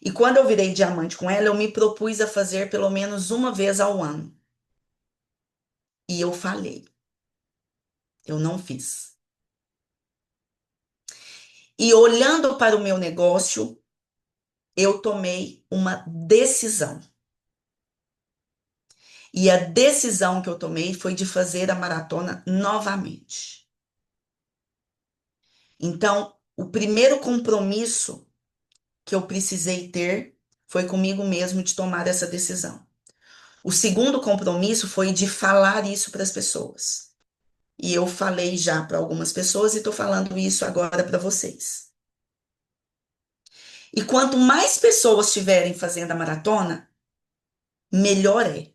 E quando eu virei diamante com ela, eu me propus a fazer pelo menos uma vez ao ano. E eu falhei. Eu não fiz. E olhando para o meu negócio, eu tomei uma decisão. E a decisão que eu tomei foi de fazer a maratona novamente. Então, o primeiro compromisso que eu precisei ter foi comigo mesmo de tomar essa decisão. O segundo compromisso foi de falar isso para as pessoas. E eu falei já para algumas pessoas e estou falando isso agora para vocês. E quanto mais pessoas estiverem fazendo a maratona, melhor é.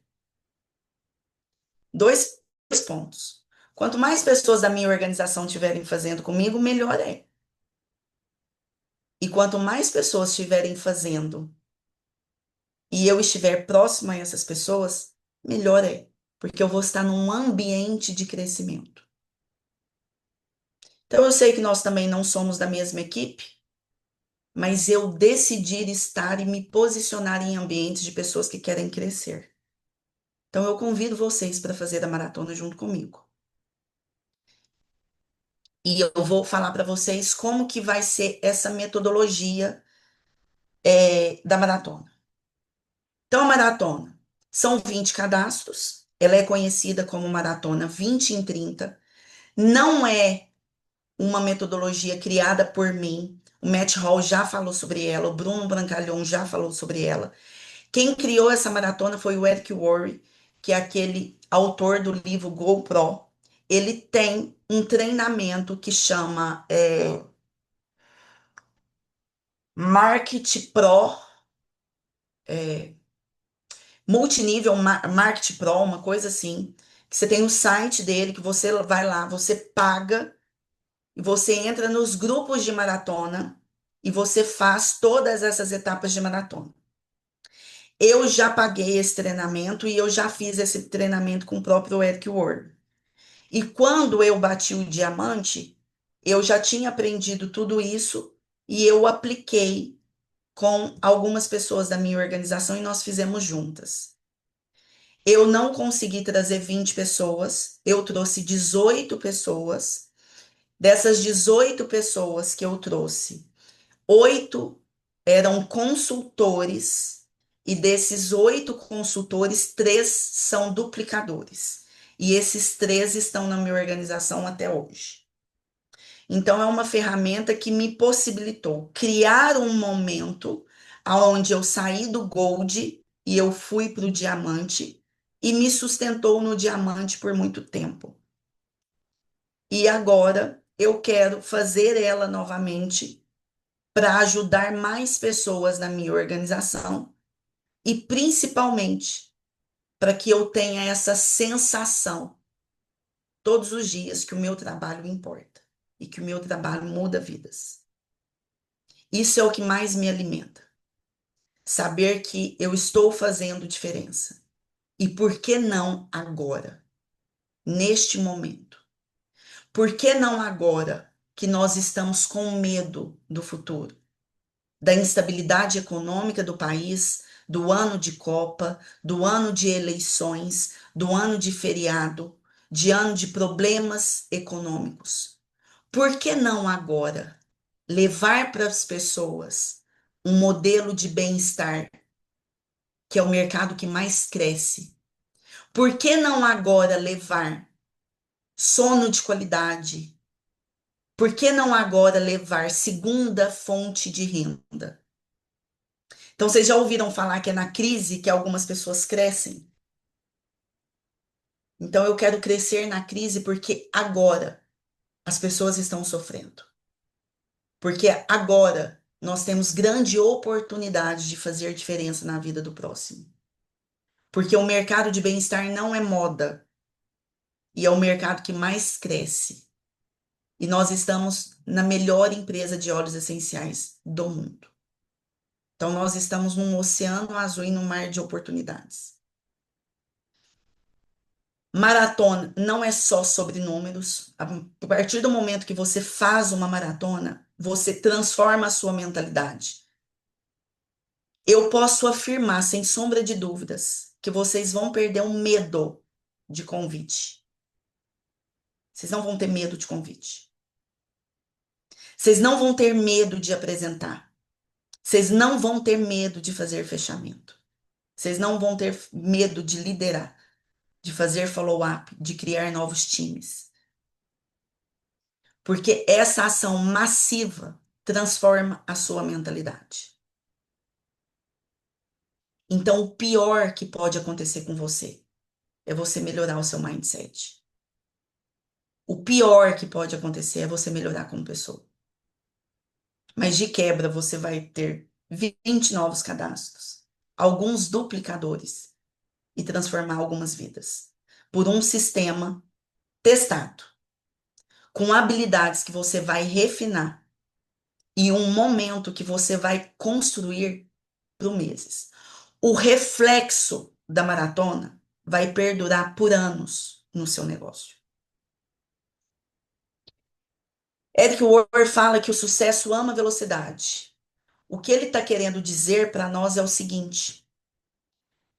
Dois pontos. Quanto mais pessoas da minha organização estiverem fazendo comigo, melhor é. E quanto mais pessoas estiverem fazendo e eu estiver próximo a essas pessoas, melhor é. Porque eu vou estar num ambiente de crescimento. Então, eu sei que nós também não somos da mesma equipe, mas eu decidi estar e me posicionar em ambientes de pessoas que querem crescer. Então, eu convido vocês para fazer a maratona junto comigo. E eu vou falar para vocês como que vai ser essa metodologia da maratona. Então, a maratona são 20 cadastros, Ela é conhecida como Maratona 20 em 30. Não é uma metodologia criada por mim. O Matt Hall já falou sobre ela, o Bruno Brancalhão já falou sobre ela. Quem criou essa maratona foi o Eric Worre, que é aquele autor do livro GoPro. Ele tem um treinamento que chama Market Pro, é, multinível Market Pro, uma coisa assim. Que você tem o site dele, que você vai lá, você paga e você entra nos grupos de maratona e você faz todas essas etapas de maratona. Eu já paguei esse treinamento e eu já fiz esse treinamento com o próprio Eric Ward. E quando eu bati o diamante, eu já tinha aprendido tudo isso e eu apliquei com algumas pessoas da minha organização e nós fizemos juntas. Eu não consegui trazer 20 pessoas, eu trouxe 18 pessoas. Dessas 18 pessoas que eu trouxe, 8 eram consultores, e desses 8 consultores, 3 são duplicadores. E esses 3 estão na minha organização até hoje. Então, é uma ferramenta que me possibilitou criar um momento onde eu saí do Gold e eu fui para o diamante e me sustentou no diamante por muito tempo. E agora eu quero fazer ela novamente para ajudar mais pessoas na minha organização e principalmente para que eu tenha essa sensação todos os dias que o meu trabalho importa e que o meu trabalho muda vidas. Isso é o que mais me alimenta. Saber que eu estou fazendo diferença. E por que não agora, neste momento? Por que não agora que nós estamos com medo do futuro? Da instabilidade econômica do país, do ano de Copa, do ano de eleições, do ano de feriado, de ano de problemas econômicos. Por que não agora levar para as pessoas um modelo de bem-estar, que é o mercado que mais cresce? Por que não agora levar sono de qualidade? Por que não agora levar segunda fonte de renda? Então, vocês já ouviram falar que é na crise que algumas pessoas crescem? Então, eu quero crescer na crise porque agora as pessoas estão sofrendo. Porque agora nós temos grande oportunidade de fazer diferença na vida do próximo. Porque o mercado de bem-estar não é moda e é o mercado que mais cresce. E nós estamos na melhor empresa de óleos essenciais do mundo. Então, nós estamos num oceano azul e num mar de oportunidades. Maratona não é só sobre números. A partir do momento que você faz uma maratona, você transforma a sua mentalidade. Eu posso afirmar, sem sombra de dúvidas, que vocês vão perder o medo de convite. Vocês não vão ter medo de convite. Vocês não vão ter medo de apresentar. Vocês não vão ter medo de fazer fechamento. Vocês não vão ter medo de liderar, de fazer follow-up, de criar novos times. Porque essa ação massiva transforma a sua mentalidade. Então, o pior que pode acontecer com você é você melhorar o seu mindset. O pior que pode acontecer é você melhorar como pessoa. Mas de quebra, você vai ter 20 novos cadastros, alguns duplicadores e transformar algumas vidas por um sistema testado, com habilidades que você vai refinar e um momento que você vai construir por meses. O reflexo da maratona vai perdurar por anos no seu negócio. Eric Ward fala que o sucesso ama velocidade. O que ele está querendo dizer para nós é o seguinte: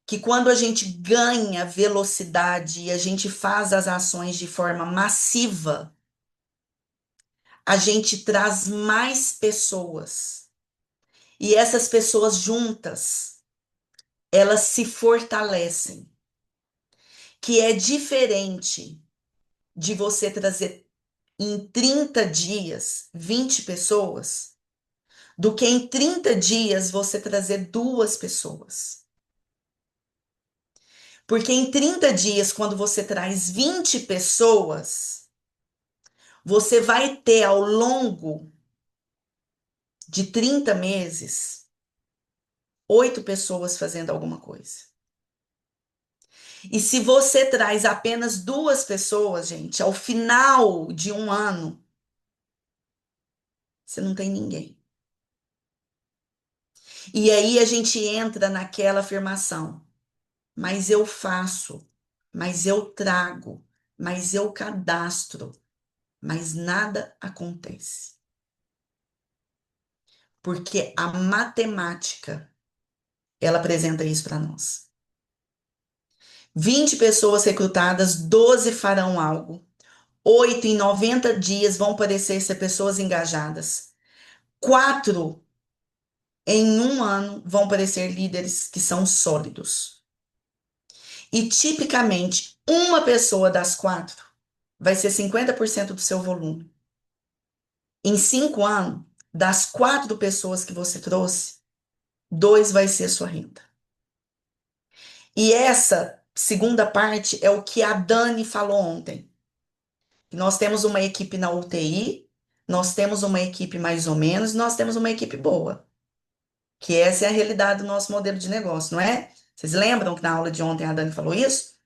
que quando a gente ganha velocidade e a gente faz as ações de forma massiva, a gente traz mais pessoas. E essas pessoas juntas, elas se fortalecem. que é diferente de você trazer em 30 dias 20 pessoas, do que em 30 dias você trazer duas pessoas. Porque em 30 dias, quando você traz 20 pessoas, você vai ter ao longo de 30 meses, 8 pessoas fazendo alguma coisa. E se você traz apenas duas pessoas, gente, ao final de um ano, você não tem ninguém. E aí a gente entra naquela afirmação: mas eu faço, mas eu trago, mas eu cadastro, mas nada acontece. Porque a matemática, ela apresenta isso para nós. 20 pessoas recrutadas, 12 farão algo. 8 em 90 dias vão parecer ser pessoas engajadas. 4 em um ano vão parecer líderes que são sólidos. E tipicamente, uma pessoa das 4 vai ser 50% do seu volume. Em 5 anos, das 4 pessoas que você trouxe, 2 vai ser sua renda. E essa segunda parte é o que a Dani falou ontem. Nós temos uma equipe na UTI, nós temos uma equipe mais ou menos, nós temos uma equipe boa. Que essa é a realidade do nosso modelo de negócio, não é? Vocês lembram que na aula de ontem a Dani falou isso?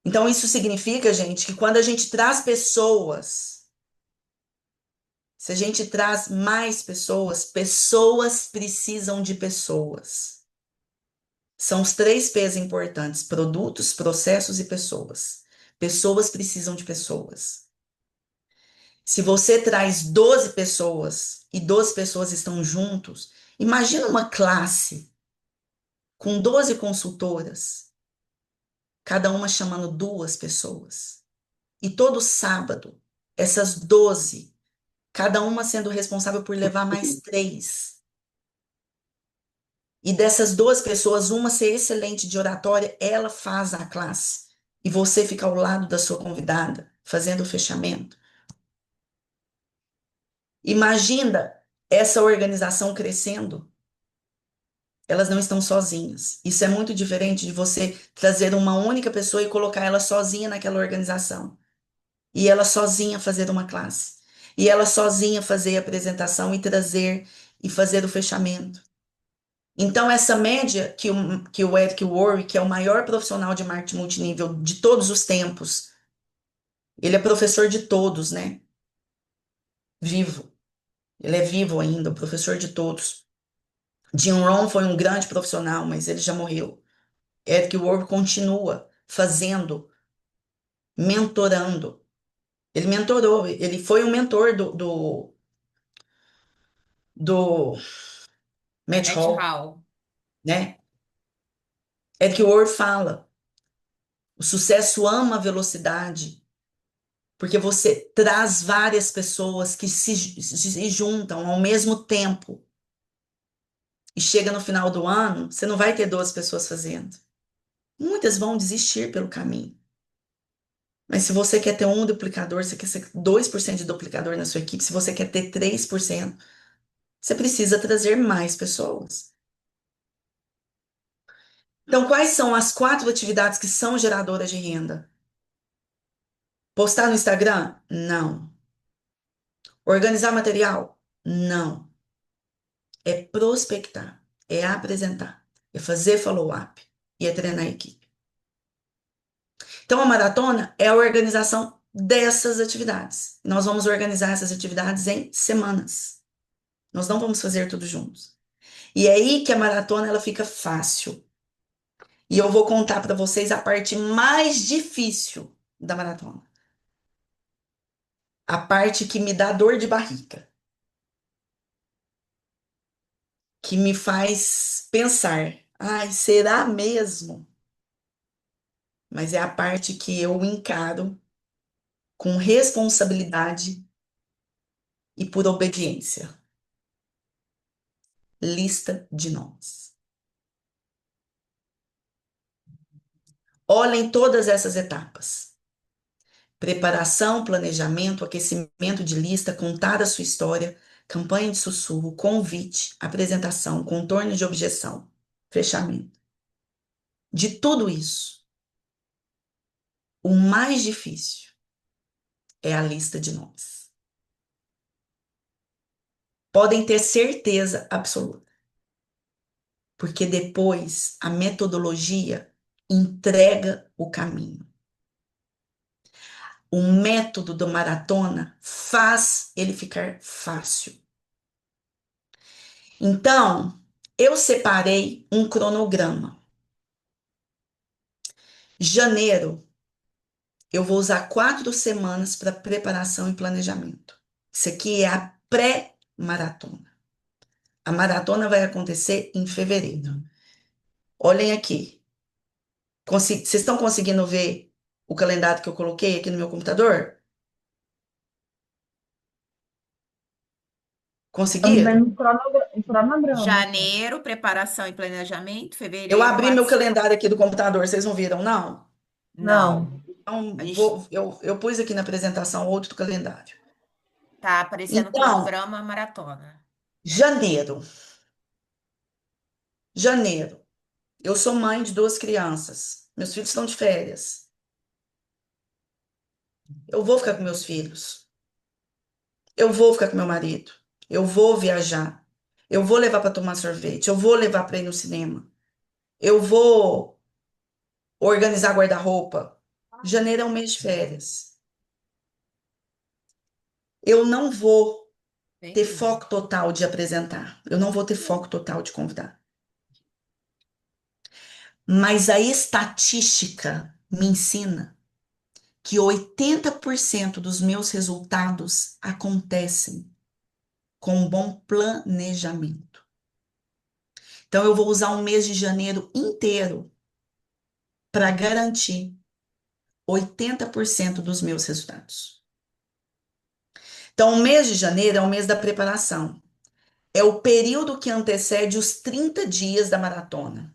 Então, isso significa, gente, que quando a gente traz pessoas, se a gente traz mais pessoas, pessoas precisam de pessoas. São os 3 P's importantes: produtos, processos e pessoas. Pessoas precisam de pessoas. Se você traz 12 pessoas e 12 pessoas estão juntos, imagina uma classe com 12 consultoras, cada uma chamando 2 pessoas. E todo sábado, essas 12, cada uma sendo responsável por levar mais 3. E dessas 2 pessoas, uma ser excelente de oratória, ela faz a classe. E você fica ao lado da sua convidada, fazendo o fechamento. Imagina essa organização crescendo. Elas não estão sozinhas. Isso é muito diferente de você trazer uma única pessoa e colocar ela sozinha naquela organização. E ela sozinha fazer uma classe. E ela sozinha fazer a apresentação e trazer e fazer o fechamento. Então, essa média que o Eric Worre, que é o maior profissional de marketing multinível de todos os tempos, ele é professor de todos, né? Vivo. Ele é vivo ainda, o professor de todos. Jim Rohn foi um grande profissional, mas ele já morreu. Eric Worre continua fazendo, mentorando. Ele mentorou, ele foi um mentor do Matt Matt Hall, Hall. né? Eric Worre fala, o sucesso ama a velocidade, porque você traz várias pessoas que se juntam ao mesmo tempo e chega no final do ano, você não vai ter 12 pessoas fazendo. Muitas vão desistir pelo caminho. Mas se você quer ter um duplicador, você quer ser 2% de duplicador na sua equipe, se você quer ter 3%, você precisa trazer mais pessoas. Então, quais são as 4 atividades que são geradoras de renda? Postar no Instagram? Não. Organizar material? Não. É prospectar, é apresentar, é fazer follow-up e é treinar a equipe. Então, a maratona é a organização dessas atividades. Nós vamos organizar essas atividades em semanas. Nós não vamos fazer tudo juntos. E é aí que a maratona ela fica fácil. E eu vou contar para vocês a parte mais difícil da maratona. A parte que me dá dor de barriga, que me faz pensar, ai, será mesmo? Mas é a parte que eu encaro com responsabilidade e por obediência. Lista de nomes. Olhem todas essas etapas. Preparação, planejamento, aquecimento de lista, contar a sua história, campanha de sussurro, convite, apresentação, contorno de objeção, fechamento. De tudo isso, o mais difícil é a lista de nomes. Podem ter certeza absoluta, porque depois a metodologia entrega o caminho. O método do maratona faz ele ficar fácil. Então, eu separei um cronograma. Janeiro, eu vou usar 4 semanas para preparação e planejamento. Isso aqui é a pré-maratona. A maratona vai acontecer em fevereiro. Olhem aqui. Vocês estão conseguindo ver o calendário que eu coloquei aqui no meu computador? Estamos Conseguiram? vendo um cronograma só. Janeiro, preparação e planejamento. Eu Fevereiro, abri meu quatro. calendário aqui do computador, vocês não viram, não? Não. Não, A Então, gente eu pus aqui na apresentação outro calendário. tá aparecendo o Então, cronograma maratona. janeiro. Janeiro. Eu sou mãe de 2 crianças. Meus filhos estão de férias. Eu vou ficar com meus filhos. Eu vou ficar com meu marido. Eu vou viajar. Eu vou levar para tomar sorvete. Eu vou levar para ir no cinema. Eu vou organizar guarda-roupa. Janeiro é um mês de férias. Eu não vou ter Entendi. foco total de apresentar. Eu não vou ter foco total de convidar. Mas a estatística me ensina que 80% dos meus resultados acontecem com um bom planejamento. Então, eu vou usar um mês de janeiro inteiro para garantir 80% dos meus resultados. Então, o mês de janeiro é o mês da preparação. É o período que antecede os 30 dias da maratona.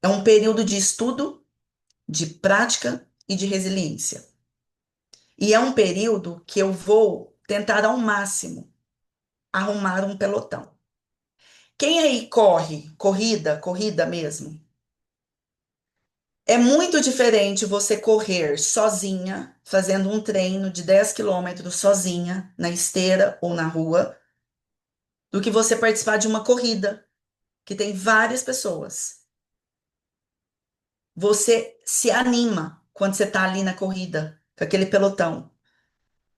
É um período de estudo, de prática e de resiliência. E é um período que eu vou tentar ao máximo arrumar um pelotão. Quem aí corre, corrida mesmo? É muito diferente você correr sozinha, fazendo um treino de 10 quilômetros sozinha, na esteira ou na rua, do que você participar de uma corrida que tem várias pessoas. Você se anima quando você está ali na corrida, com aquele pelotão.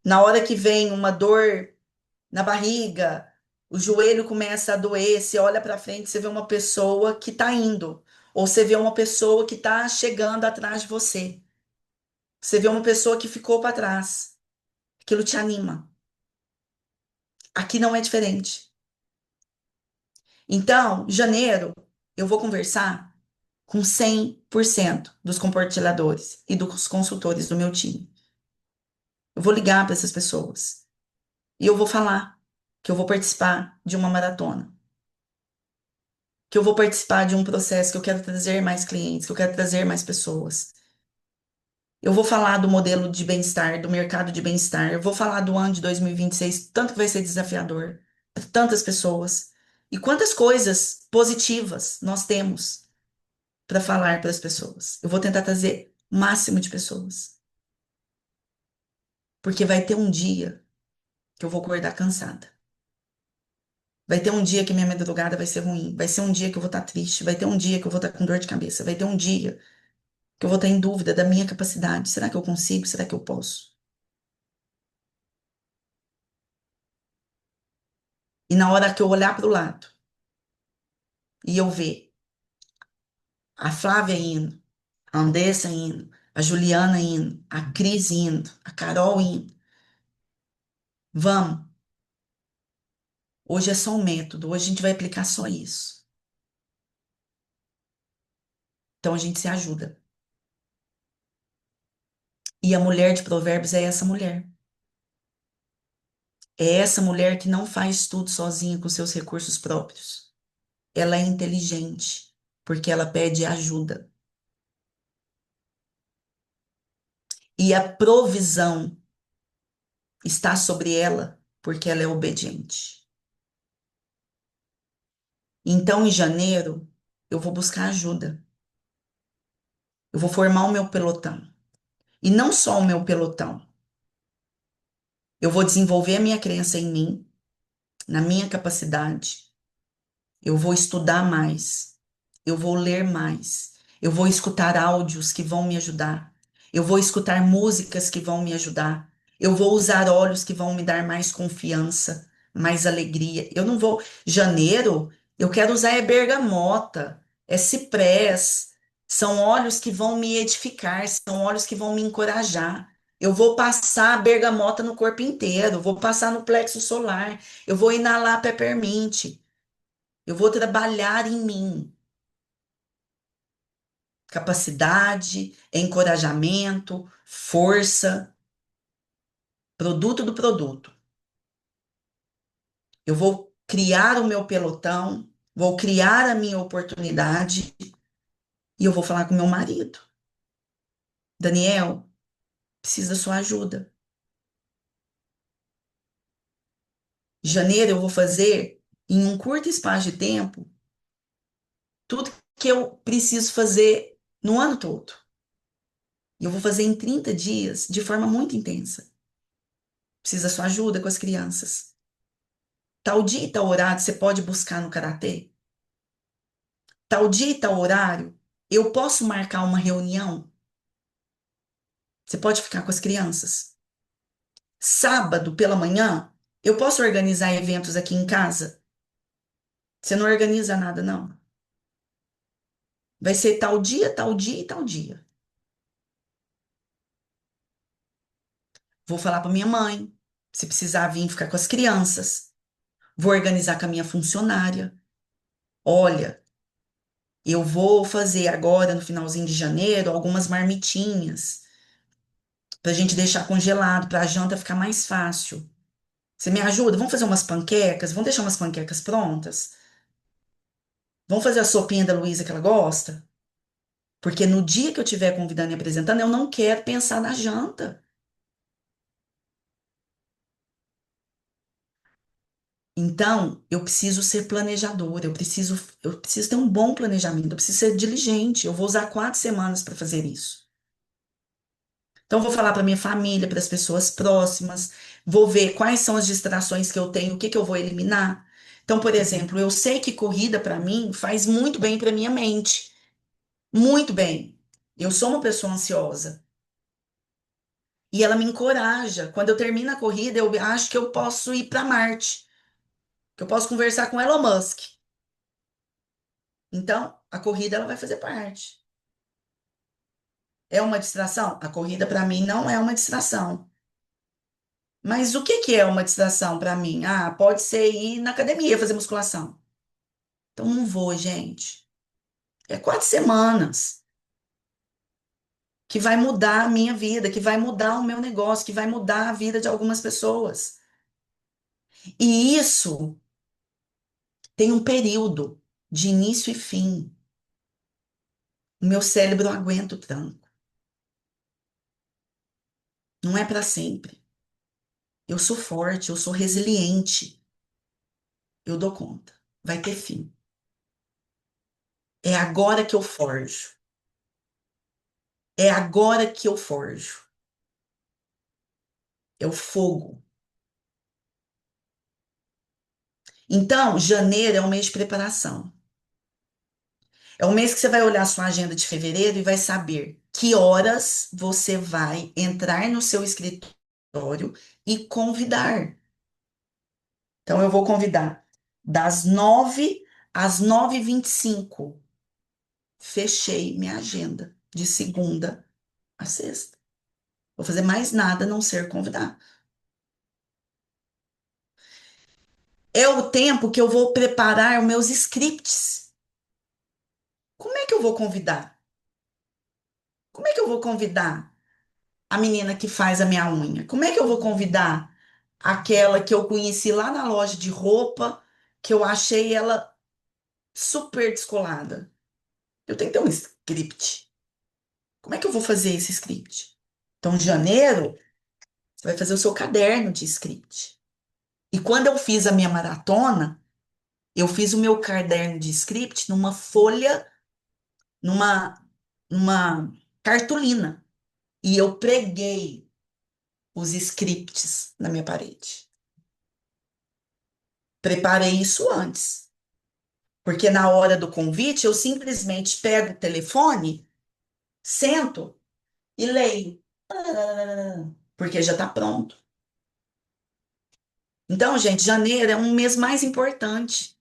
Na hora que vem uma dor na barriga, o joelho começa a doer, você olha para frente, você vê uma pessoa que está indo, ou você vê uma pessoa que está chegando atrás de você. Você vê uma pessoa que ficou para trás. Aquilo te anima. Aqui não é diferente. Então, janeiro, eu vou conversar com 100% dos compartilhadores e dos consultores do meu time. Eu vou ligar para essas pessoas e eu vou falar que eu vou participar de uma maratona, que eu vou participar de um processo que eu quero trazer mais clientes, que eu quero trazer mais pessoas. Eu vou falar do modelo de bem-estar, do mercado de bem-estar. Eu vou falar do ano de 2026, tanto que vai ser desafiador para tantas pessoas. E quantas coisas positivas nós temos para falar para as pessoas. Eu vou tentar trazer o máximo de pessoas. Porque vai ter um dia que eu vou acordar cansada. Vai ter um dia que minha madrugada vai ser ruim. Vai ser um dia que eu vou estar triste. Vai ter um dia que eu vou estar com dor de cabeça. Vai ter um dia que eu vou estar em dúvida da minha capacidade. Será que eu consigo? Será que eu posso? E na hora que eu olhar para o lado e eu ver a Flávia indo, a Andressa indo, a Juliana indo, a Cris indo, a Carol indo, vamos. Hoje é só um método, hoje a gente vai aplicar só isso. Então a gente se ajuda. E a mulher de Provérbios é essa mulher. É essa mulher que não faz tudo sozinha com seus recursos próprios. Ela é inteligente, porque ela pede ajuda. e a provisão está sobre ela porque ela é obediente. Então, em janeiro, eu vou buscar ajuda. Eu vou formar o meu pelotão. E não só o meu pelotão. Eu vou desenvolver a minha crença em mim, na minha capacidade. Eu vou estudar mais. Eu vou ler mais. Eu vou escutar áudios que vão me ajudar. Eu vou escutar músicas que vão me ajudar. Eu vou usar óleos que vão me dar mais confiança, mais alegria. Eu não vou. Janeiro, eu quero usar é bergamota, é ciprés. São óleos que vão me edificar, são óleos que vão me encorajar. Eu vou passar a bergamota no corpo inteiro, vou passar no plexo solar, eu vou inalar peppermint, eu vou trabalhar em mim. Capacidade, encorajamento, força, produto do produto. Eu vou criar o meu pelotão, vou criar a minha oportunidade e eu vou falar com meu marido. Daniel, preciso da sua ajuda. Janeiro eu vou fazer, em um curto espaço de tempo, tudo que eu preciso fazer no ano todo. E eu vou fazer em 30 dias de forma muito intensa. Preciso da sua ajuda com as crianças. Tal dia e tal horário você pode buscar no karatê? Tal dia e tal horário, eu posso marcar uma reunião? Você pode ficar com as crianças? Sábado pela manhã, eu posso organizar eventos aqui em casa? Você não organiza nada, não. Vai ser tal dia, tal dia e tal dia. Vou falar para minha mãe, se precisar vir ficar com as crianças. Vou organizar com a minha funcionária. Olha, eu vou fazer agora, no finalzinho de janeiro, algumas marmitinhas para a gente deixar congelado, para a janta ficar mais fácil. Você me ajuda? Vamos fazer umas panquecas? Vamos deixar umas panquecas prontas? Vamos fazer a sopinha da Luísa que ela gosta? Porque no dia que eu estiver convidando e apresentando, eu não quero pensar na janta. Então, eu preciso ser planejadora, eu preciso ter um bom planejamento, eu preciso ser diligente. Eu vou usar 4 semanas para fazer isso. Então, eu vou falar para minha família, para as pessoas próximas, vou ver quais são as distrações que eu tenho, o que que eu vou eliminar. Então, por exemplo, eu sei que corrida para mim faz muito bem para minha mente. Muito bem. Eu sou uma pessoa ansiosa. E ela me encoraja. Quando eu termino a corrida, eu acho que eu posso ir para Marte, que eu posso conversar com Elon Musk. Então, a corrida ela vai fazer parte. É uma distração? A corrida para mim não é uma distração. Mas o que que é uma distração para mim? Ah, pode ser ir na academia fazer musculação. Então não vou, gente. É 4 semanas que vai mudar a minha vida, que vai mudar o meu negócio, que vai mudar a vida de algumas pessoas. E isso tem um período de início e fim. O meu cérebro não aguenta o tranco. Não é para sempre. Eu sou forte, eu sou resiliente. Eu dou conta. Vai ter fim. É agora que eu forjo. É agora que eu forjo. É o fogo. Então, janeiro é um mês de preparação. É um mês que você vai olhar a sua agenda de fevereiro e vai saber que horas você vai entrar no seu escritório e convidar. Então, eu vou convidar das 9 às 9h25. Fechei minha agenda de segunda a sexta. Vou fazer mais nada a não ser convidar. É o tempo que eu vou preparar os meus scripts. Como é que eu vou convidar? Como é que eu vou convidar a menina que faz a minha unha? Como é que eu vou convidar aquela que eu conheci lá na loja de roupa, que eu achei ela super descolada? Eu tenho que ter um script. Como é que eu vou fazer esse script? Então, em janeiro, você vai fazer o seu caderno de script. E quando eu fiz a minha maratona, eu fiz o meu caderno de script numa folha, numa, numa cartolina. E eu preguei os scripts na minha parede. Preparei isso antes. Porque na hora do convite, eu simplesmente pego o telefone, sento e leio. Porque já está pronto. Então, gente, janeiro é um mês mais importante.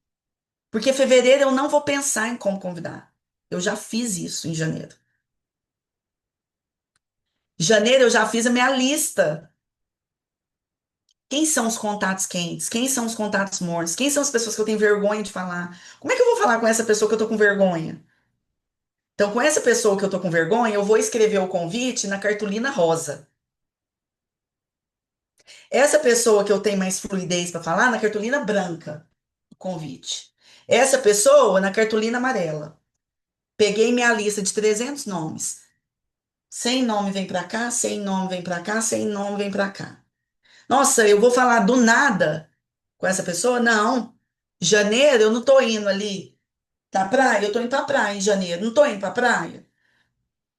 Porque fevereiro eu não vou pensar em como convidar. Eu já fiz isso em janeiro. Janeiro eu já fiz a minha lista. Quem são os contatos quentes? Quem são os contatos mornos? Quem são as pessoas que eu tenho vergonha de falar? Como é que eu vou falar com essa pessoa que eu tô com vergonha? Então, com essa pessoa que eu tô com vergonha, eu vou escrever o convite na cartolina rosa. Essa pessoa que eu tenho mais fluidez para falar, na cartolina branca, o convite. Essa pessoa na cartolina amarela. Peguei minha lista de 300 nomes. Sem nome vem para cá, sem nome vem para cá, sem nome vem para cá. Nossa, eu vou falar do nada com essa pessoa? Não. Janeiro, eu não tô indo ali pra praia, eu tô indo pra praia em janeiro. Não tô indo pra praia.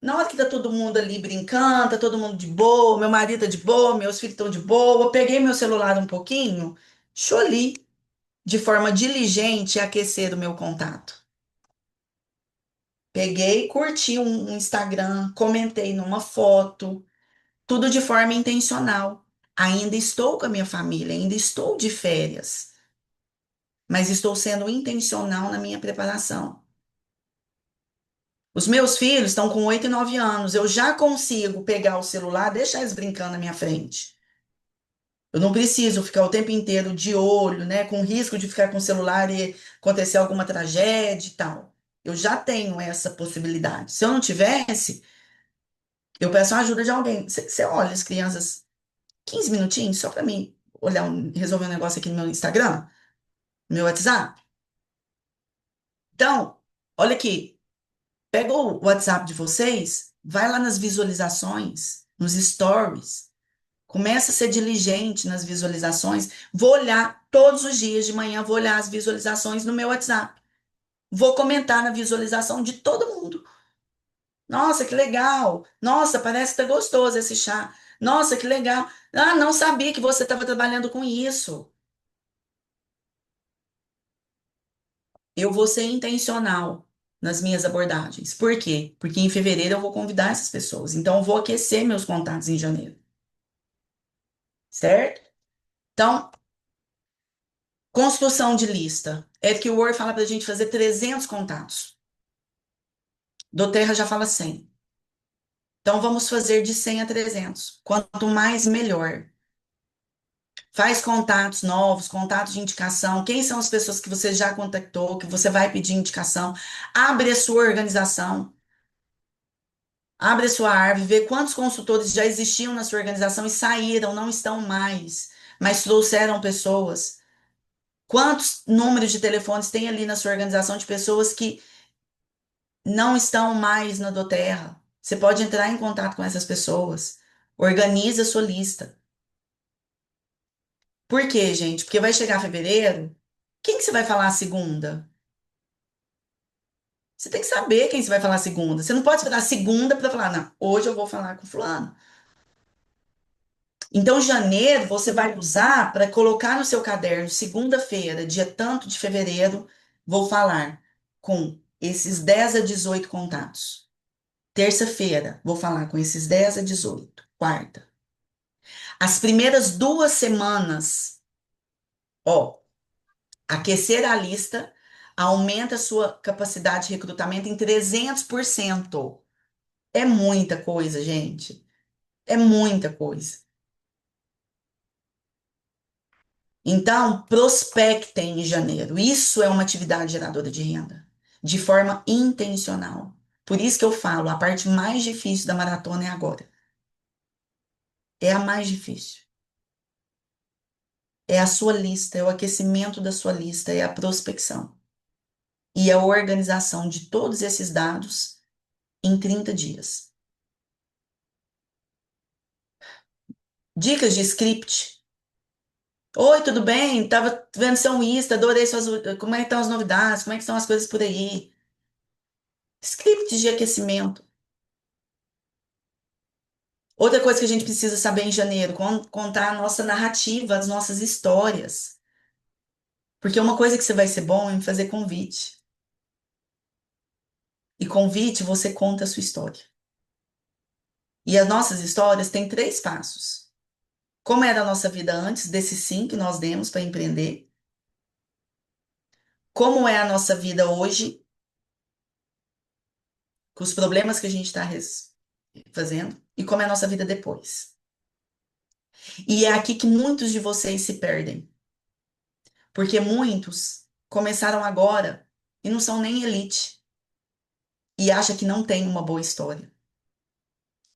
Na hora que tá todo mundo ali brincando, tá todo mundo de boa, meu marido tá de boa, meus filhos estão de boa, eu peguei meu celular um pouquinho, choli, de forma diligente, aquecer o meu contato. Peguei, curti um Instagram, comentei numa foto, tudo de forma intencional. Ainda estou com a minha família, ainda estou de férias, mas estou sendo intencional na minha preparação. Os meus filhos estão com 8 e 9 anos, eu já consigo pegar o celular, deixar eles brincando na minha frente. Eu não preciso ficar o tempo inteiro de olho, né, com risco de ficar com o celular e acontecer alguma tragédia e tal. Eu já tenho essa possibilidade. Se eu não tivesse, eu peço a ajuda de alguém. Você olha as crianças 15 minutinhos só para mim olhar, resolver um negócio aqui no meu Instagram, no meu WhatsApp. Então, olha aqui, pega o WhatsApp de vocês, vai lá nas visualizações, nos stories. Começa a ser diligente nas visualizações. Vou olhar todos os dias de manhã, vou olhar as visualizações no meu WhatsApp. Vou comentar na visualização de todo mundo. Nossa, que legal! Nossa, parece que tá gostoso esse chá. Nossa, que legal! Ah, não sabia que você estava trabalhando com isso. Eu vou ser intencional nas minhas abordagens. Por quê? Porque em fevereiro eu vou convidar essas pessoas. Então, eu vou aquecer meus contatos em janeiro. Certo? Então, construção de lista. É que o Word fala para a gente fazer 300 contatos. Do Terra já fala 100. Então, vamos fazer de 100 a 300. Quanto mais, melhor. Faz contatos novos, contatos de indicação. Quem são as pessoas que você já contactou, que você vai pedir indicação? Abre a sua organização. Abre a sua árvore, vê quantos consultores já existiam na sua organização e saíram, não estão mais, mas trouxeram pessoas. Quantos números de telefones tem ali na sua organização de pessoas que não estão mais na Doterra? Você pode entrar em contato com essas pessoas. Organiza a sua lista. Por quê, gente? Porque vai chegar fevereiro. Quem que você vai falar a segunda? Você tem que saber quem você vai falar a segunda. Você não pode esperar a segunda para falar, não, hoje eu vou falar com fulano. Então, janeiro você vai usar para colocar no seu caderno, segunda-feira, dia tanto de fevereiro, vou falar com esses 10 a 18 contatos. Terça-feira, vou falar com esses 10 a 18. Quarta. As primeiras 2 semanas, ó, aquecer a lista aumenta a sua capacidade de recrutamento em 300%. É muita coisa, gente. É muita coisa. Então, prospectem em janeiro. Isso é uma atividade geradora de renda, de forma intencional. Por isso que eu falo, a parte mais difícil da maratona é agora. É a mais difícil. É a sua lista, é o aquecimento da sua lista, é a prospecção. E a organização de todos esses dados em 30 dias. Dicas de script. Oi, tudo bem? Tava vendo seu Insta, adorei suas. Como é que estão as novidades? Como é que estão as coisas por aí? Script de aquecimento. Outra coisa que a gente precisa saber em janeiro, contar a nossa narrativa, as nossas histórias. Porque uma coisa que você vai ser bom é em fazer convite. E convite, você conta a sua história. E as nossas histórias têm três passos. Como era a nossa vida antes desse sim que nós demos para empreender? Como é a nossa vida hoje, com os problemas que a gente está fazendo? E como é a nossa vida depois? E é aqui que muitos de vocês se perdem. Porque muitos começaram agora e não são nem elite. E acha que não tem uma boa história.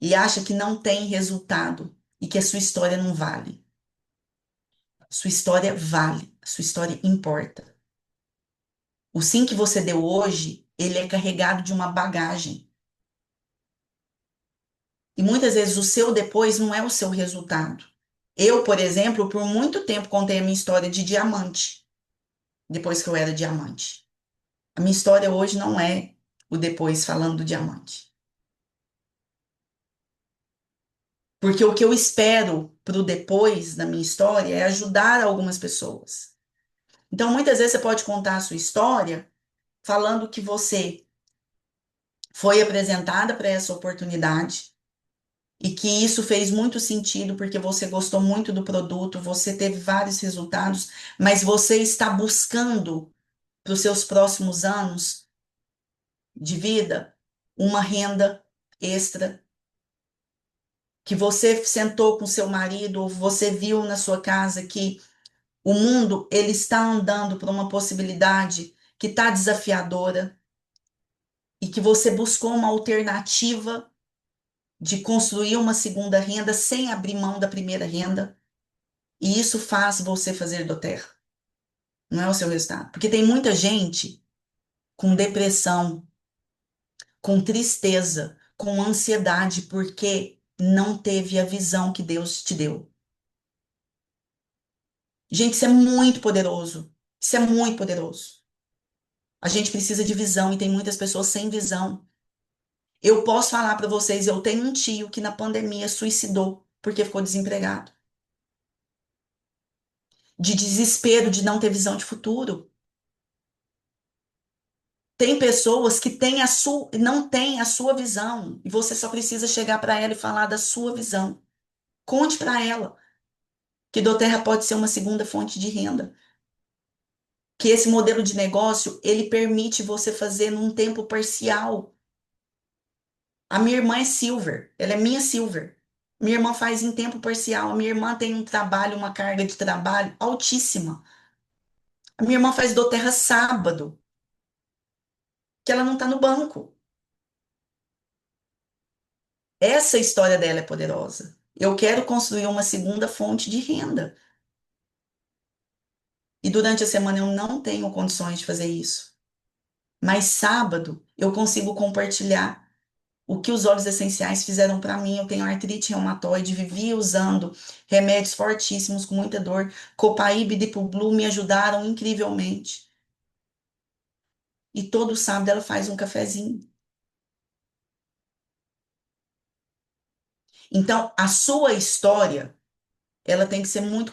E acha que não tem resultado. E que a sua história não vale. Sua história vale. Sua história importa. O sim que você deu hoje, ele é carregado de uma bagagem. E muitas vezes o seu depois não é o seu resultado. Eu, por exemplo, por muito tempo contei a minha história de diamante, depois que eu era diamante. A minha história hoje não é o depois falando do diamante. Porque o que eu espero para o depois da minha história é ajudar algumas pessoas. Então, muitas vezes você pode contar a sua história falando que você foi apresentada para essa oportunidade e que isso fez muito sentido porque você gostou muito do produto, você teve vários resultados, mas você está buscando para os seus próximos anos de vida uma renda extra, que você sentou com seu marido ou você viu na sua casa que o mundo ele está andando para uma possibilidade que está desafiadora e que você buscou uma alternativa de construir uma segunda renda sem abrir mão da primeira renda. E isso faz você fazer do terra, não é o seu resultado. Porque tem muita gente com depressão, com tristeza, com ansiedade, porque não teve a visão que Deus te deu. Gente, isso é muito poderoso. Isso é muito poderoso. A gente precisa de visão e tem muitas pessoas sem visão. Eu posso falar para vocês, eu tenho um tio que na pandemia suicidou porque ficou desempregado. De desespero de não ter visão de futuro. Tem pessoas que têm não têm a sua visão e você só precisa chegar para ela e falar da sua visão. Conte para ela que doTERRA pode ser uma segunda fonte de renda, que esse modelo de negócio ele permite você fazer num tempo parcial. A minha irmã é Silver, ela é minha Silver. Minha irmã faz em tempo parcial. A minha irmã tem um trabalho, uma carga de trabalho altíssima. A minha irmã faz doTERRA sábado, que ela não está no banco. Essa história dela é poderosa. Eu quero construir uma segunda fonte de renda. E durante a semana eu não tenho condições de fazer isso. Mas sábado eu consigo compartilhar o que os óleos essenciais fizeram para mim. Eu tenho artrite reumatoide, vivi usando remédios fortíssimos com muita dor. Copaíba e Deep Blue me ajudaram incrivelmente. E todo sábado ela faz um cafezinho. Então, a sua história, ela tem que ser muito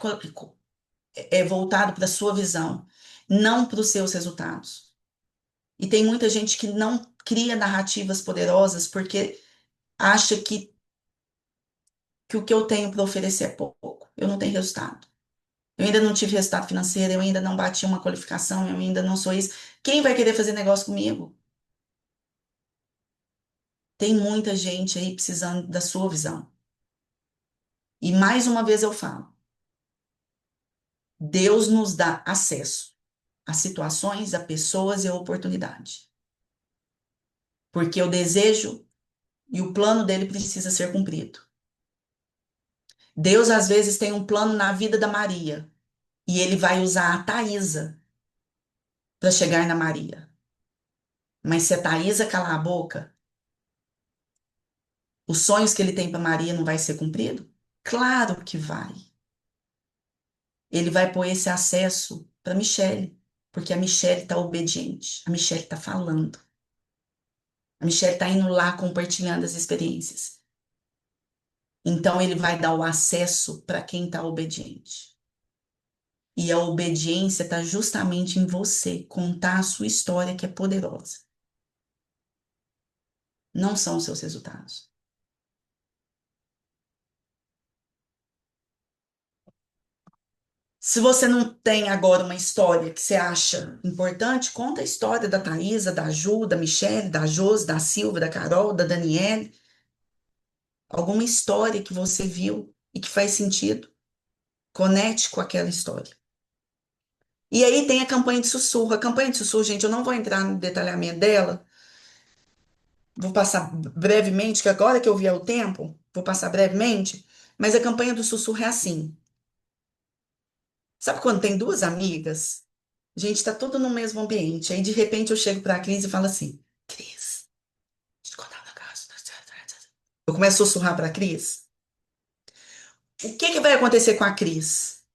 voltado para a sua visão, não para os seus resultados. E tem muita gente que não cria narrativas poderosas porque acha que o que eu tenho para oferecer é pouco. Eu não tenho resultado. Eu ainda não tive resultado financeiro, eu ainda não bati uma qualificação, eu ainda não sou isso. Quem vai querer fazer negócio comigo? Tem muita gente aí precisando da sua visão. E mais uma vez eu falo, Deus nos dá acesso a situações, a pessoas e a oportunidade. Porque o desejo e o plano dele precisa ser cumprido. Deus às vezes tem um plano na vida da Maria e ele vai usar a Thaísa para chegar na Maria. Mas se a Thaísa calar a boca, os sonhos que ele tem para Maria não vai ser cumprido? Claro que vai. Ele vai pôr esse acesso para Michelle, porque a Michelle está obediente, a Michelle está falando, a Michelle está indo lá compartilhando as experiências. Então ele vai dar o acesso para quem está obediente. E a obediência está justamente em você contar a sua história que é poderosa. Não são os seus resultados. Se você não tem agora uma história que você acha importante, conta a história da Thaisa, da Ju, da Michelle, da Josi, da Silvia, da Carol, da Daniele. Alguma história que você viu e que faz sentido. Conecte com aquela história. E aí tem a campanha de sussurro. A campanha de sussurro, gente, eu não vou entrar no detalhamento dela. Vou passar brevemente, que agora que eu vi o tempo, vou passar brevemente. Mas a campanha do sussurro é assim. Sabe quando tem duas amigas? Gente, tá tudo no mesmo ambiente. Aí, de repente, eu chego pra Cris e falo assim: Cris, deixa eu te contar um negócio. Eu começo a sussurrar pra Cris. O que que vai acontecer com a Cris?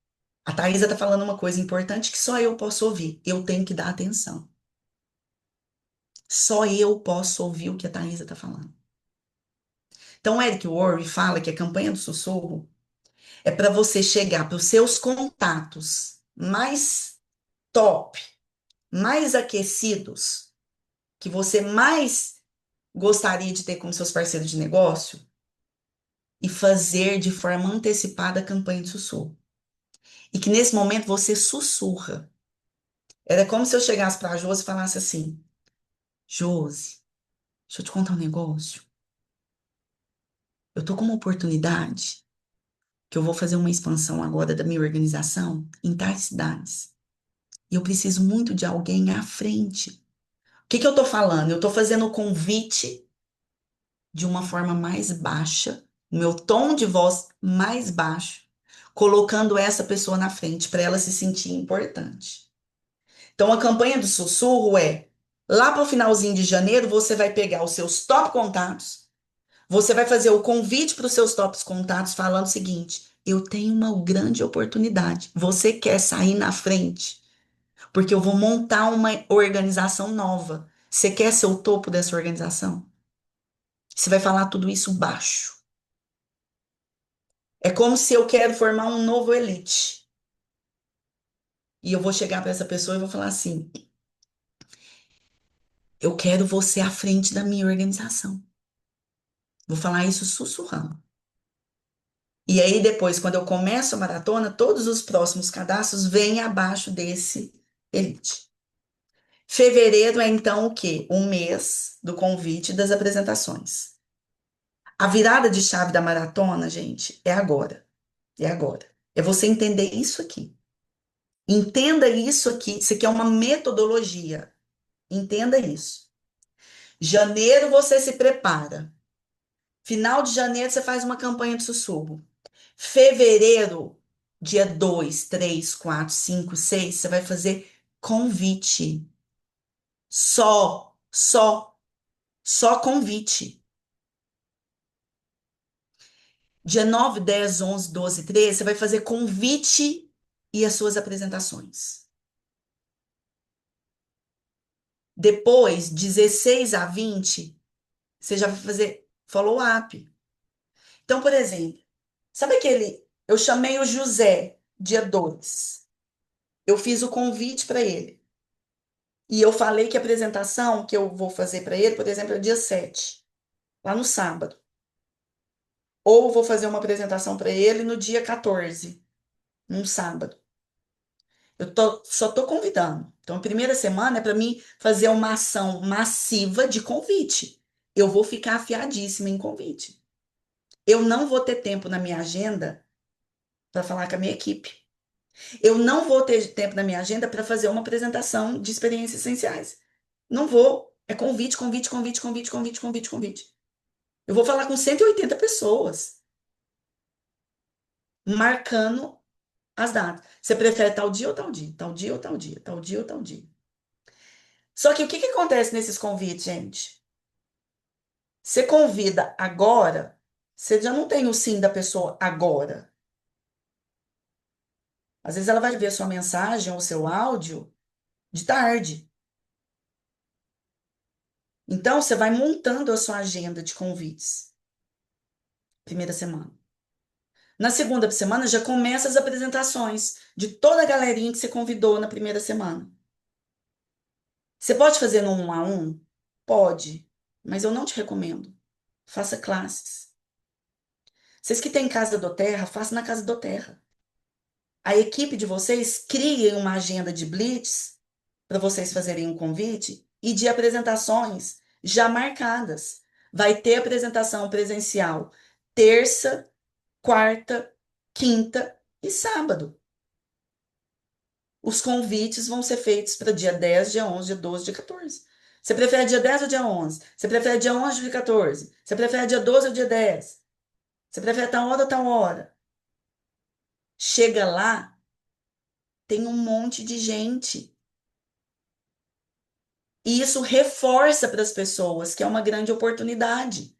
A Thaisa tá falando uma coisa importante que só eu posso ouvir. Eu tenho que dar atenção. Só eu posso ouvir o que a Thaisa tá falando. Então, o Eric Worre fala que a campanha do sussurro é para você chegar para os seus contatos mais top, mais aquecidos, que você mais gostaria de ter como seus parceiros de negócio e fazer de forma antecipada a campanha de sussurro. E que nesse momento você sussurra. Era como se eu chegasse para a Josi e falasse assim: Josi, deixa eu te contar um negócio. Eu tô com uma oportunidade que eu vou fazer uma expansão agora da minha organização em tais cidades. E eu preciso muito de alguém à frente. O que que eu tô falando? Eu tô fazendo o convite de uma forma mais baixa, o meu tom de voz mais baixo, colocando essa pessoa na frente para ela se sentir importante. Então, a campanha do sussurro é: lá para o finalzinho de janeiro, você vai pegar os seus top contatos, você vai fazer o convite para os seus tops contatos, falando o seguinte: eu tenho uma grande oportunidade. Você quer sair na frente? Porque eu vou montar uma organização nova. Você quer ser o topo dessa organização? Você vai falar tudo isso baixo. É como se eu quero formar um novo elite. E eu vou chegar para essa pessoa e vou falar assim: eu quero você à frente da minha organização. Vou falar isso sussurrando. E aí, depois, quando eu começo a maratona, todos os próximos cadastros vêm abaixo desse elite. Fevereiro é então o quê? Um mês do convite das apresentações. A virada de chave da maratona, gente, é agora. É agora. É você entender isso aqui. Entenda isso aqui. Isso aqui é uma metodologia. Entenda isso. Janeiro você se prepara. Final de janeiro você faz uma campanha de sussurro. Fevereiro, dia 2, 3, 4, 5, 6, você vai fazer convite. Só convite. Dia 9, 10, 11, 12, 13, você vai fazer convite e as suas apresentações. Depois, 16 a 20, você já vai fazer follow-up. Então, por exemplo, sabe aquele. Eu chamei o José, dia 2. Eu fiz o convite para ele. E eu falei que a apresentação que eu vou fazer para ele, por exemplo, é dia 7, lá no sábado. Ou vou fazer uma apresentação para ele no dia 14, num sábado. Só tô convidando. Então, a primeira semana é para mim fazer uma ação massiva de convite. Eu vou ficar afiadíssima em convite. Eu não vou ter tempo na minha agenda para falar com a minha equipe. Eu não vou ter tempo na minha agenda para fazer uma apresentação de experiências essenciais. Não vou. É convite, convite, convite, convite, convite, convite, convite. Eu vou falar com 180 pessoas, marcando as datas. Você prefere tal dia ou tal dia? Tal dia ou tal dia? Tal dia ou tal dia? Só que o que que acontece nesses convites, gente? Você convida agora, Você já não tem o sim da pessoa agora. Às vezes ela vai ver a sua mensagem ou seu áudio de tarde. Então, você vai montando a sua agenda de convites. Primeira semana. Na segunda semana, já começa as apresentações de toda a galerinha que você convidou na primeira semana. Você pode fazer no 1 a 1? Pode, mas eu não te recomendo. Faça classes. Vocês que têm casa do Terra, faça na casa do Terra. A equipe de vocês crie uma agenda de blitz para vocês fazerem um convite e de apresentações já marcadas. Vai ter apresentação presencial terça, quarta, quinta e sábado. Os convites vão ser feitos para dia 10, dia 11, dia 12, dia 14. Você prefere dia 10 ou dia 11? Você prefere dia 11 ou dia 14? Você prefere dia 12 ou dia 10? Você prefere tal hora ou tal hora? Chega lá, tem um monte de gente. E isso reforça para as pessoas que é uma grande oportunidade.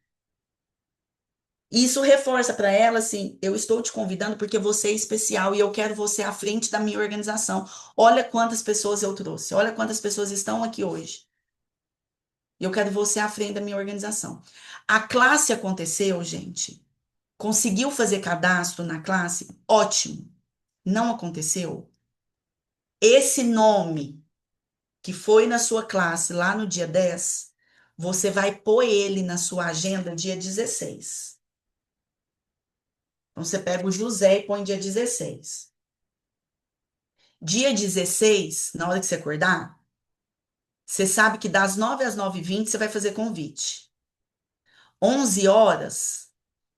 E isso reforça para elas assim: eu estou te convidando porque você é especial e eu quero você à frente da minha organização. Olha quantas pessoas eu trouxe, olha quantas pessoas estão aqui hoje. E eu quero você à frente da minha organização. A classe aconteceu, gente. Conseguiu fazer cadastro na classe? Ótimo. Não aconteceu? Esse nome que foi na sua classe lá no dia 10, você vai pôr ele na sua agenda dia 16. Então, você pega o José e põe dia 16. Dia 16, na hora que você acordar, você sabe que das 9 às 9h20 você vai fazer convite. 11 horas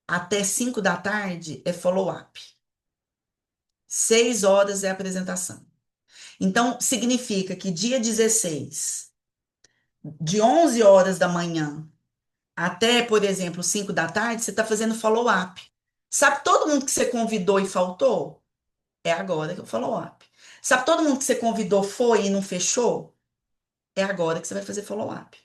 até 5 da tarde é follow-up. 6 horas é apresentação. Então, significa que dia 16, de 11 horas da manhã até, por exemplo, 5 da tarde, você está fazendo follow-up. Sabe todo mundo que você convidou e faltou? É agora que eu follow-up. Sabe todo mundo que você convidou foi e não fechou? É agora que você vai fazer follow-up.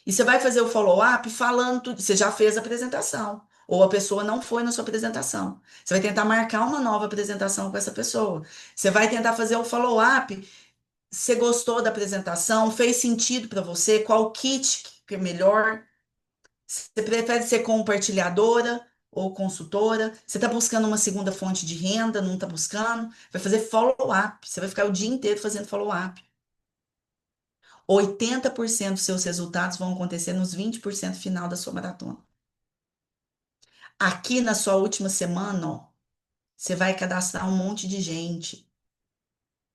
E você vai fazer o follow-up falando tudo. Você já fez a apresentação. Ou a pessoa não foi na sua apresentação. Você vai tentar marcar uma nova apresentação com essa pessoa. Você vai tentar fazer o follow-up. Você gostou da apresentação? Fez sentido para você? Qual kit que é melhor? Você prefere ser compartilhadora ou consultora? Você está buscando uma segunda fonte de renda? Não está buscando? Vai fazer follow-up. Você vai ficar o dia inteiro fazendo follow-up. 80% dos seus resultados vão acontecer nos 20% final da sua maratona. Aqui na sua última semana, ó, você vai cadastrar um monte de gente.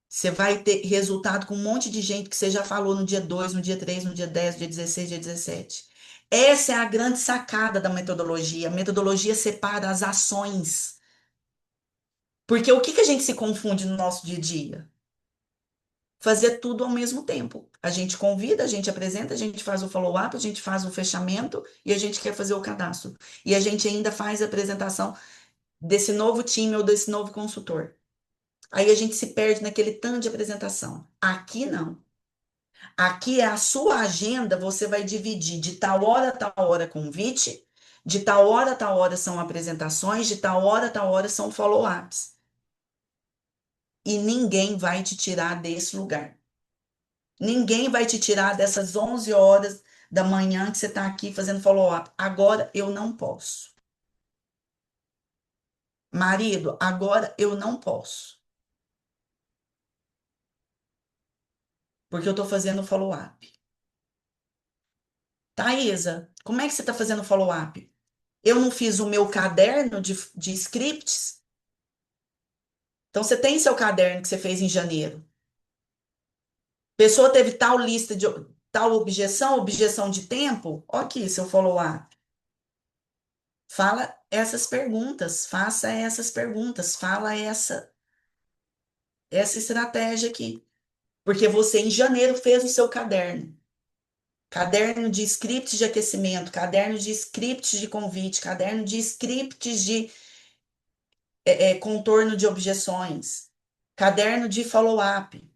Você vai ter resultado com um monte de gente que você já falou no dia 2, no dia 3, no dia 10, dia 16, dia 17. Essa é a grande sacada da metodologia. A metodologia separa as ações. Porque o que que a gente se confunde no nosso dia a dia? Fazer tudo ao mesmo tempo. A gente convida, a gente apresenta, a gente faz o follow-up, a gente faz o fechamento e a gente quer fazer o cadastro. E a gente ainda faz a apresentação desse novo time ou desse novo consultor. Aí a gente se perde naquele tanto de apresentação. Aqui não. Aqui é a sua agenda, você vai dividir de tal hora convite, de tal hora são apresentações, de tal hora são follow-ups. E ninguém vai te tirar desse lugar. Ninguém vai te tirar dessas 11 horas da manhã que você está aqui fazendo follow-up. Agora eu não posso. Marido, agora eu não posso. Porque eu estou fazendo follow-up. Thaisa, como é que você está fazendo follow-up? Eu não fiz o meu caderno de scripts. Então, você tem seu caderno que você fez em janeiro. Pessoa teve tal lista de tal objeção, objeção de tempo. Ó aqui, seu follow-up. Fala essas perguntas, faça essas perguntas, fala essa estratégia aqui. Porque você, em janeiro, fez o seu caderno. Caderno de scripts de aquecimento, caderno de scripts de convite, caderno de scripts de contorno de objeções, caderno de follow-up.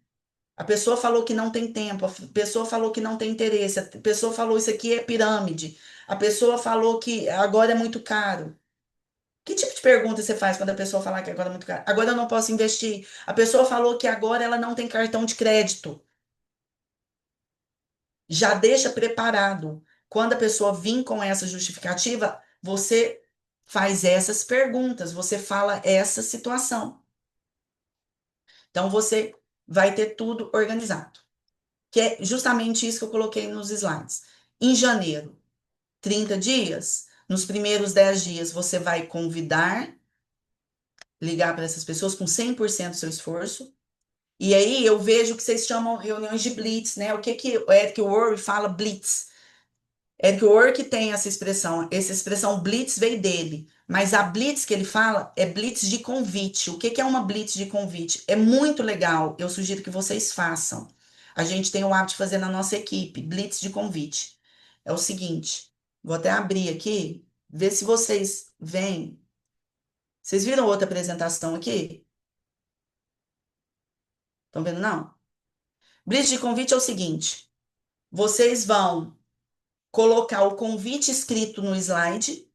A pessoa falou que não tem tempo, a pessoa falou que não tem interesse, a pessoa falou isso aqui é pirâmide, a pessoa falou que agora é muito caro. Que tipo de pergunta você faz quando a pessoa falar que agora é muito caro? Agora eu não posso investir. A pessoa falou que agora ela não tem cartão de crédito. Já deixa preparado. Quando a pessoa vir com essa justificativa, você faz essas perguntas, você fala essa situação. Então você vai ter tudo organizado. Que é justamente isso que eu coloquei nos slides. Em janeiro, 30 dias, nos primeiros 10 dias, você vai convidar, ligar para essas pessoas com 100% do seu esforço. E aí eu vejo que vocês chamam reuniões de blitz, né? O que que o Eric Worre fala blitz? Eric Worre tem essa expressão blitz veio dele, mas a blitz que ele fala é blitz de convite. O que que é uma blitz de convite? É muito legal, eu sugiro que vocês façam. A gente tem o hábito de fazer na nossa equipe, blitz de convite. É o seguinte, vou até abrir aqui, ver se vocês veem. Vocês viram outra apresentação aqui? Estão vendo, não? Blitz de convite é o seguinte, vocês vão colocar o convite escrito no slide.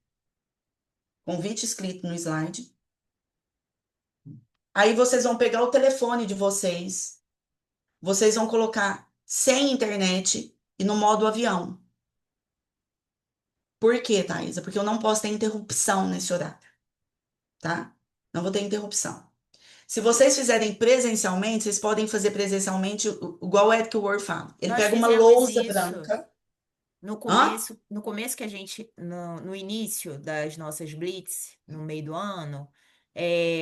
Aí vocês vão pegar o telefone de vocês, vocês vão colocar sem internet e no modo avião. Por quê, Thaisa? Porque eu não posso ter interrupção nesse horário, tá? Não vou ter interrupção. Se vocês fizerem presencialmente, vocês podem fazer presencialmente igual o Eric Ward fala. Ele Nós pega uma fizemos lousa isso branca. no Hã? começo, no começo que a gente, no início das nossas blitz, no meio do ano,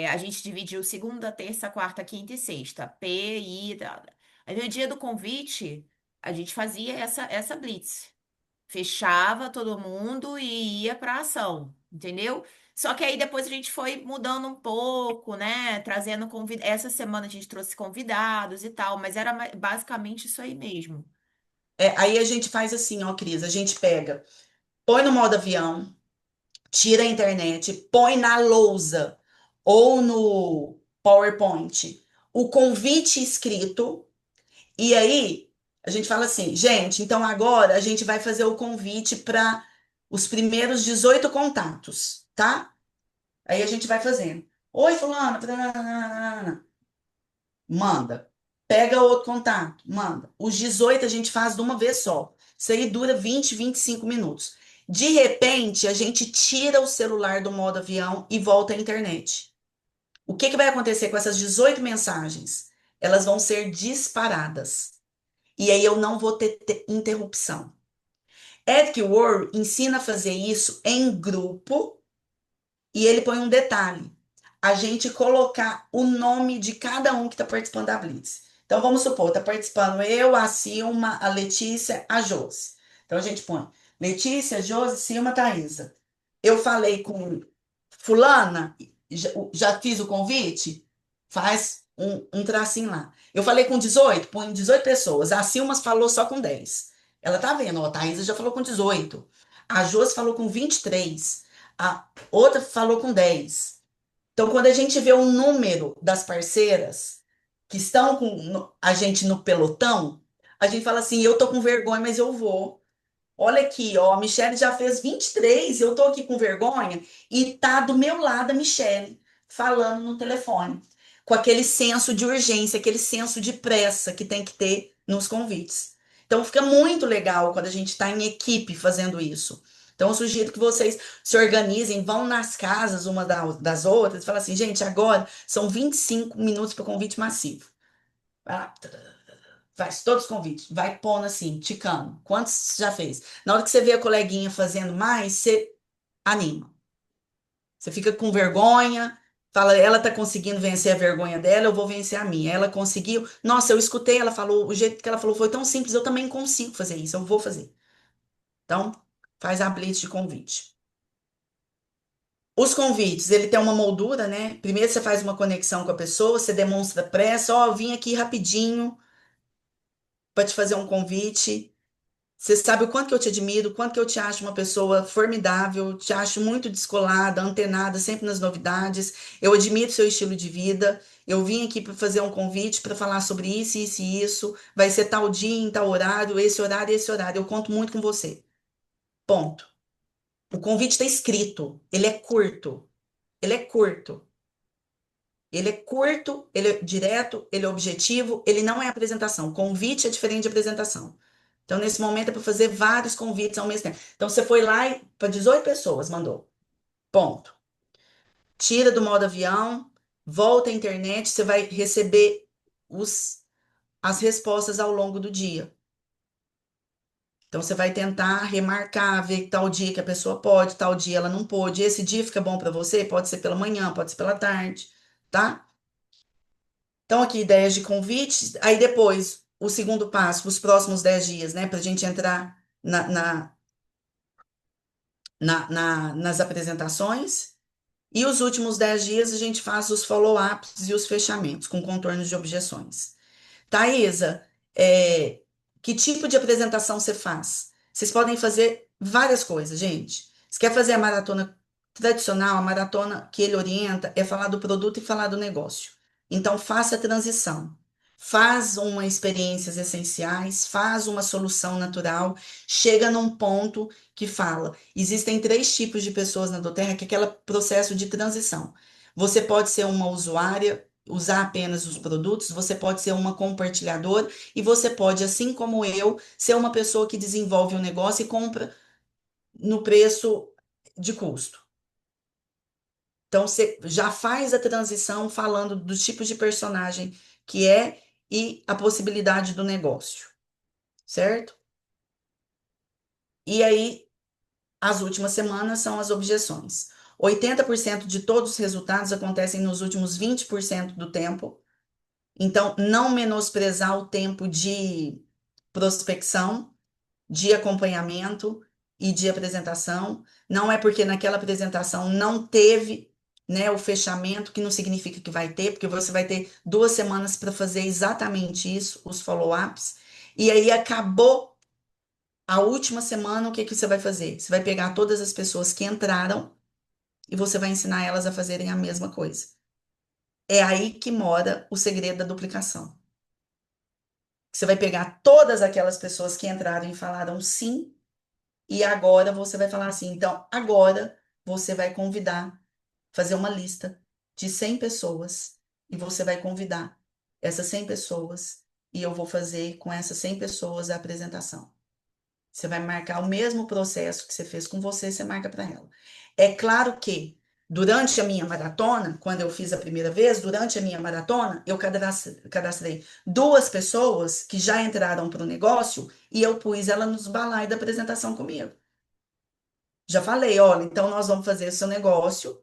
a gente dividiu segunda, terça, quarta, quinta e sexta, P, I, aí no dia do convite, a gente fazia essa blitz. Fechava todo mundo e ia para ação, entendeu? Só que aí depois a gente foi mudando um pouco, né? Trazendo convidados. Essa semana a gente trouxe convidados e tal, mas era basicamente isso aí mesmo. Aí a gente faz assim, ó, Cris, a gente pega, põe no modo avião, tira a internet, põe na lousa ou no PowerPoint o convite escrito, e aí a gente fala assim, gente, então agora a gente vai fazer o convite para os primeiros 18 contatos, tá? Aí a gente vai fazendo. Oi, fulano, manda. Pega outro contato, manda. Os 18 a gente faz de uma vez só. Isso aí dura 20, 25 minutos. De repente, a gente tira o celular do modo avião e volta à internet. O que que vai acontecer com essas 18 mensagens? Elas vão ser disparadas. E aí eu não vou ter interrupção. Eric Ward ensina a fazer isso em grupo e ele põe um detalhe: a gente colocar o nome de cada um que está participando da Blitz. Então, vamos supor, está participando eu, a Silma, a Letícia, a Josi. Então, a gente põe Letícia, Josi, Silma, Thaisa. Eu falei com fulana, já fiz o convite? Faz um tracinho lá. Eu falei com 18, põe 18 pessoas. A Silma falou só com 10. Ela tá vendo, ó, a Thaisa já falou com 18. A Josi falou com 23. A outra falou com 10. Então, quando a gente vê o número das parceiras que estão com a gente no pelotão, a gente fala assim: eu tô com vergonha, mas eu vou. Olha aqui, ó, a Michelle já fez 23, eu tô aqui com vergonha, e tá do meu lado a Michelle falando no telefone, com aquele senso de urgência, aquele senso de pressa que tem que ter nos convites. Então fica muito legal quando a gente está em equipe fazendo isso. Então eu sugiro que vocês se organizem, vão nas casas uma das outras e falem assim, gente, agora são 25 minutos para o convite massivo. Vai lá, faz todos os convites, vai pondo assim, ticando. Quantos você já fez? Na hora que você vê a coleguinha fazendo mais, você anima. Você fica com vergonha, fala, ela tá conseguindo vencer a vergonha dela, eu vou vencer a minha. Ela conseguiu. Nossa, eu escutei, ela falou, o jeito que ela falou foi tão simples, eu também consigo fazer isso, eu vou fazer. Então, faz a blitz de convite. Os convites, ele tem uma moldura, né? Primeiro você faz uma conexão com a pessoa, você demonstra pressa, ó, eu vim aqui rapidinho para te fazer um convite. Você sabe o quanto que eu te admiro, o quanto que eu te acho uma pessoa formidável, te acho muito descolada, antenada, sempre nas novidades. Eu admiro seu estilo de vida. Eu vim aqui para fazer um convite para falar sobre isso, isso e isso. Vai ser tal dia, em tal horário, esse horário, esse horário. Eu conto muito com você. Ponto. O convite está escrito. Ele é curto. Ele é curto. Ele é curto, ele é direto, ele é objetivo, ele não é apresentação. Convite é diferente de apresentação. Então, nesse momento, é para fazer vários convites ao mesmo tempo. Então, você foi lá e para 18 pessoas, mandou. Ponto. Tira do modo avião, volta à internet, você vai receber as respostas ao longo do dia. Então, você vai tentar remarcar, ver tal dia que a pessoa pode, tal dia ela não pôde. Esse dia fica bom para você? Pode ser pela manhã, pode ser pela tarde, tá? Então, aqui, ideias de convites. Aí, depois, o segundo passo, os próximos 10 dias, né? Para a gente entrar nas apresentações. E os últimos 10 dias, a gente faz os follow-ups e os fechamentos, com contornos de objeções. Thaisa, que tipo de apresentação você faz? Vocês podem fazer várias coisas, gente. Você quer fazer a maratona tradicional, a maratona que ele orienta, é falar do produto e falar do negócio. Então, faça a transição. Faz uma experiências essenciais, faz uma solução natural, chega num ponto que fala, existem três tipos de pessoas na Doterra, que é aquele processo de transição. Você pode ser uma usuária, usar apenas os produtos, você pode ser uma compartilhadora e você pode, assim como eu, ser uma pessoa que desenvolve um negócio e compra no preço de custo. Então, você já faz a transição falando dos tipos de personagem que é e a possibilidade do negócio, certo? E aí, as últimas semanas são as objeções. 80% de todos os resultados acontecem nos últimos 20% do tempo. Então, não menosprezar o tempo de prospecção, de acompanhamento e de apresentação. Não é porque naquela apresentação não teve, né, o fechamento, que não significa que vai ter, porque você vai ter 2 semanas para fazer exatamente isso, os follow-ups. E aí acabou a última semana, o que que você vai fazer? Você vai pegar todas as pessoas que entraram e você vai ensinar elas a fazerem a mesma coisa. É aí que mora o segredo da duplicação. Você vai pegar todas aquelas pessoas que entraram e falaram sim, e agora você vai falar assim. Então, agora você vai convidar, fazer uma lista de 100 pessoas, e você vai convidar essas 100 pessoas, e eu vou fazer com essas 100 pessoas a apresentação. Você vai marcar o mesmo processo que você fez com você marca para ela. É claro que durante a minha maratona, quando eu fiz a primeira vez, durante a minha maratona, eu cadastrei 2 pessoas que já entraram para o negócio e eu pus ela nos balai da apresentação comigo. Já falei, olha, então nós vamos fazer o seu negócio.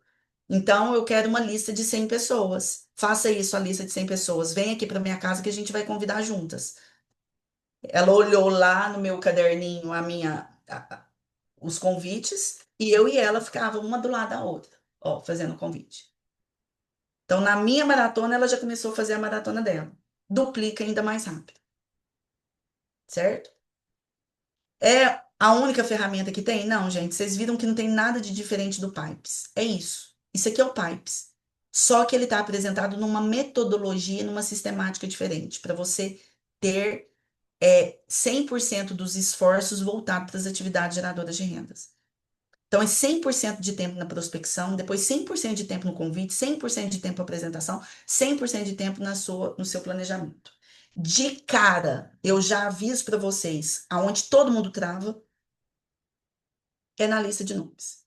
Então eu quero uma lista de 100 pessoas. Faça isso, a lista de 100 pessoas. Vem aqui para minha casa que a gente vai convidar juntas. Ela olhou lá no meu caderninho os convites e eu e ela ficavam uma do lado da outra, ó, fazendo o convite. Então, na minha maratona, ela já começou a fazer a maratona dela. Duplica ainda mais rápido, certo? É a única ferramenta que tem? Não, gente. Vocês viram que não tem nada de diferente do Pipes. É isso. Isso aqui é o Pipes. Só que ele está apresentado numa metodologia, numa sistemática diferente, para você ter 100% dos esforços voltados para as atividades geradoras de rendas. Então, é 100% de tempo na prospecção, depois 100% de tempo no convite, 100% de tempo na apresentação, 100% de tempo no seu planejamento. De cara, eu já aviso para vocês, aonde todo mundo trava, é na lista de nomes.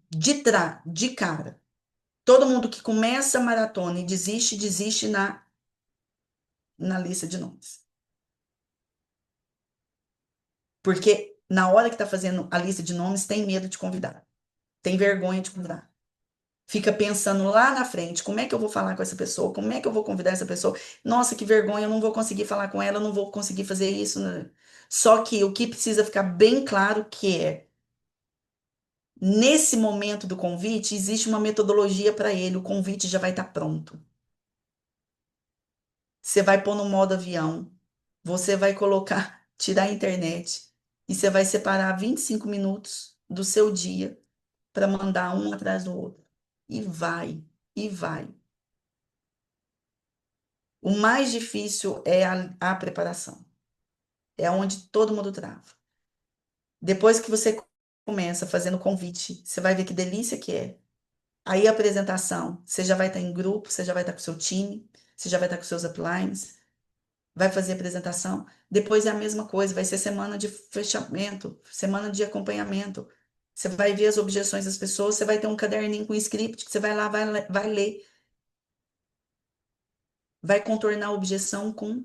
De cara. Todo mundo que começa a maratona e desiste, desiste na lista de nomes. Porque na hora que está fazendo a lista de nomes, tem medo de convidar. Tem vergonha de convidar. Fica pensando lá na frente, como é que eu vou falar com essa pessoa? Como é que eu vou convidar essa pessoa? Nossa, que vergonha, eu não vou conseguir falar com ela, eu não vou conseguir fazer isso, né? Só que o que precisa ficar bem claro que é, nesse momento do convite, existe uma metodologia para ele, o convite já vai estar pronto. Você vai pôr no modo avião, você vai colocar tirar a internet e você vai separar 25 minutos do seu dia para mandar um atrás do outro. E vai, e vai. O mais difícil é a preparação. É onde todo mundo trava. Depois que você começa fazendo convite, você vai ver que delícia que é. Aí a apresentação, você já vai estar em grupo, você já vai estar com o seu time, você já vai estar com seus uplines, vai fazer a apresentação. Depois é a mesma coisa, vai ser semana de fechamento, semana de acompanhamento. Você vai ver as objeções das pessoas, você vai ter um caderninho com script que você vai lá, vai ler, vai contornar a objeção com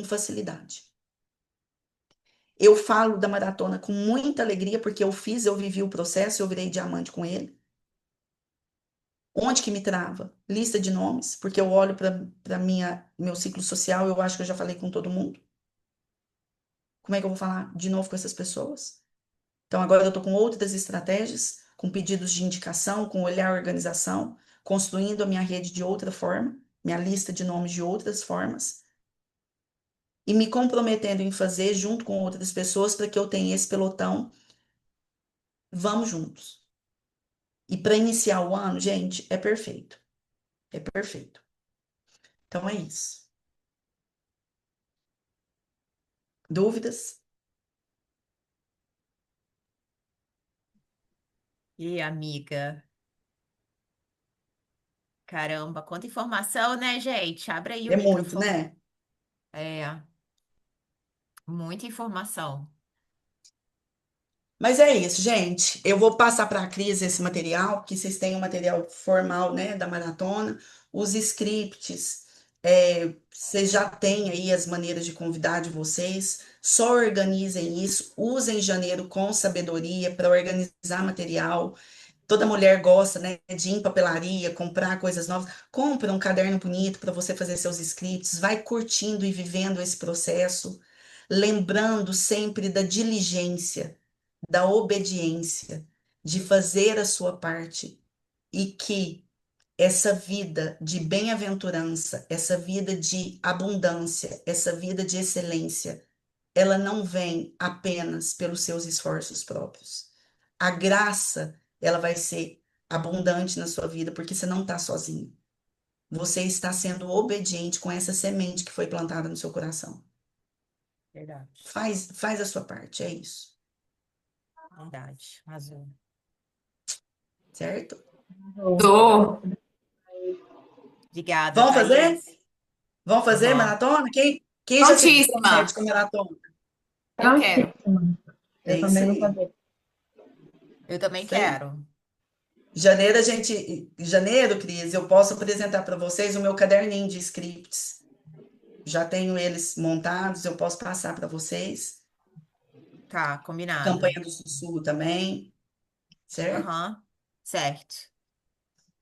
facilidade. Eu falo da maratona com muita alegria, porque eu fiz, eu vivi o processo, eu virei diamante com ele. Onde que me trava? Lista de nomes, porque eu olho para meu ciclo social, eu acho que eu já falei com todo mundo. Como é que eu vou falar de novo com essas pessoas? Então agora eu estou com outras estratégias, com pedidos de indicação, com olhar a organização, construindo a minha rede de outra forma, minha lista de nomes de outras formas, e me comprometendo em fazer junto com outras pessoas para que eu tenha esse pelotão. Vamos juntos. E para iniciar o ano, gente, é perfeito. É perfeito. Então é isso. Dúvidas? E amiga, caramba, quanta informação, né, gente? Abre aí o É muito, microfone. né? É, muita informação. Mas é isso, gente. Eu vou passar para a Cris esse material, que vocês têm o material formal, né, da maratona, os scripts. Vocês já têm aí as maneiras de convidar de vocês. Só organizem isso. Usem janeiro com sabedoria para organizar material. Toda mulher gosta, né, de ir em papelaria, comprar coisas novas. Compra um caderno bonito para você fazer seus scripts. Vai curtindo e vivendo esse processo, lembrando sempre da diligência, da obediência, de fazer a sua parte e que essa vida de bem-aventurança, essa vida de abundância, essa vida de excelência, ela não vem apenas pelos seus esforços próprios. A graça, ela vai ser abundante na sua vida porque você não está sozinho. Você está sendo obediente com essa semente que foi plantada no seu coração. Verdade, Faz a sua parte, é isso, verdade. Arrasou. certo? Tô. Obrigada, Vamos fazer? Thaís. Vamos fazer Vamos. maratona? Quem já se compromete Prontíssima. com maratona? Eu quero. Prontíssima. É Eu isso também vou aí. fazer. Eu também Isso aí. quero. Janeiro, Cris, eu posso apresentar para vocês o meu caderninho de scripts. Já tenho eles montados, eu posso passar para vocês. Tá, A combinado. campanha do Sussurro também, certo? Aham, certo.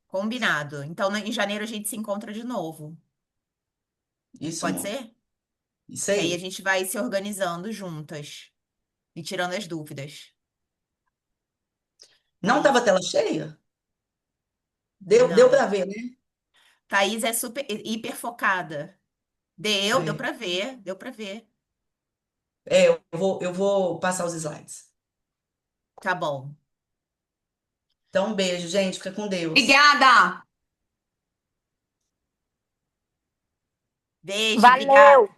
Combinado. Então, em janeiro a gente se encontra de novo. Isso, Pode amor. ser? Isso Que aí a aí. gente vai se organizando juntas e tirando as dúvidas. Não Thaís, estava tela cheia? Deu não. para ver, né? Thaís é super, hiper focada. Deu É. pra ver, deu pra ver. Eu vou passar os slides. Tá bom. Então, um beijo, gente. Fica com Deus. Obrigada. Beijo, obrigada. Valeu!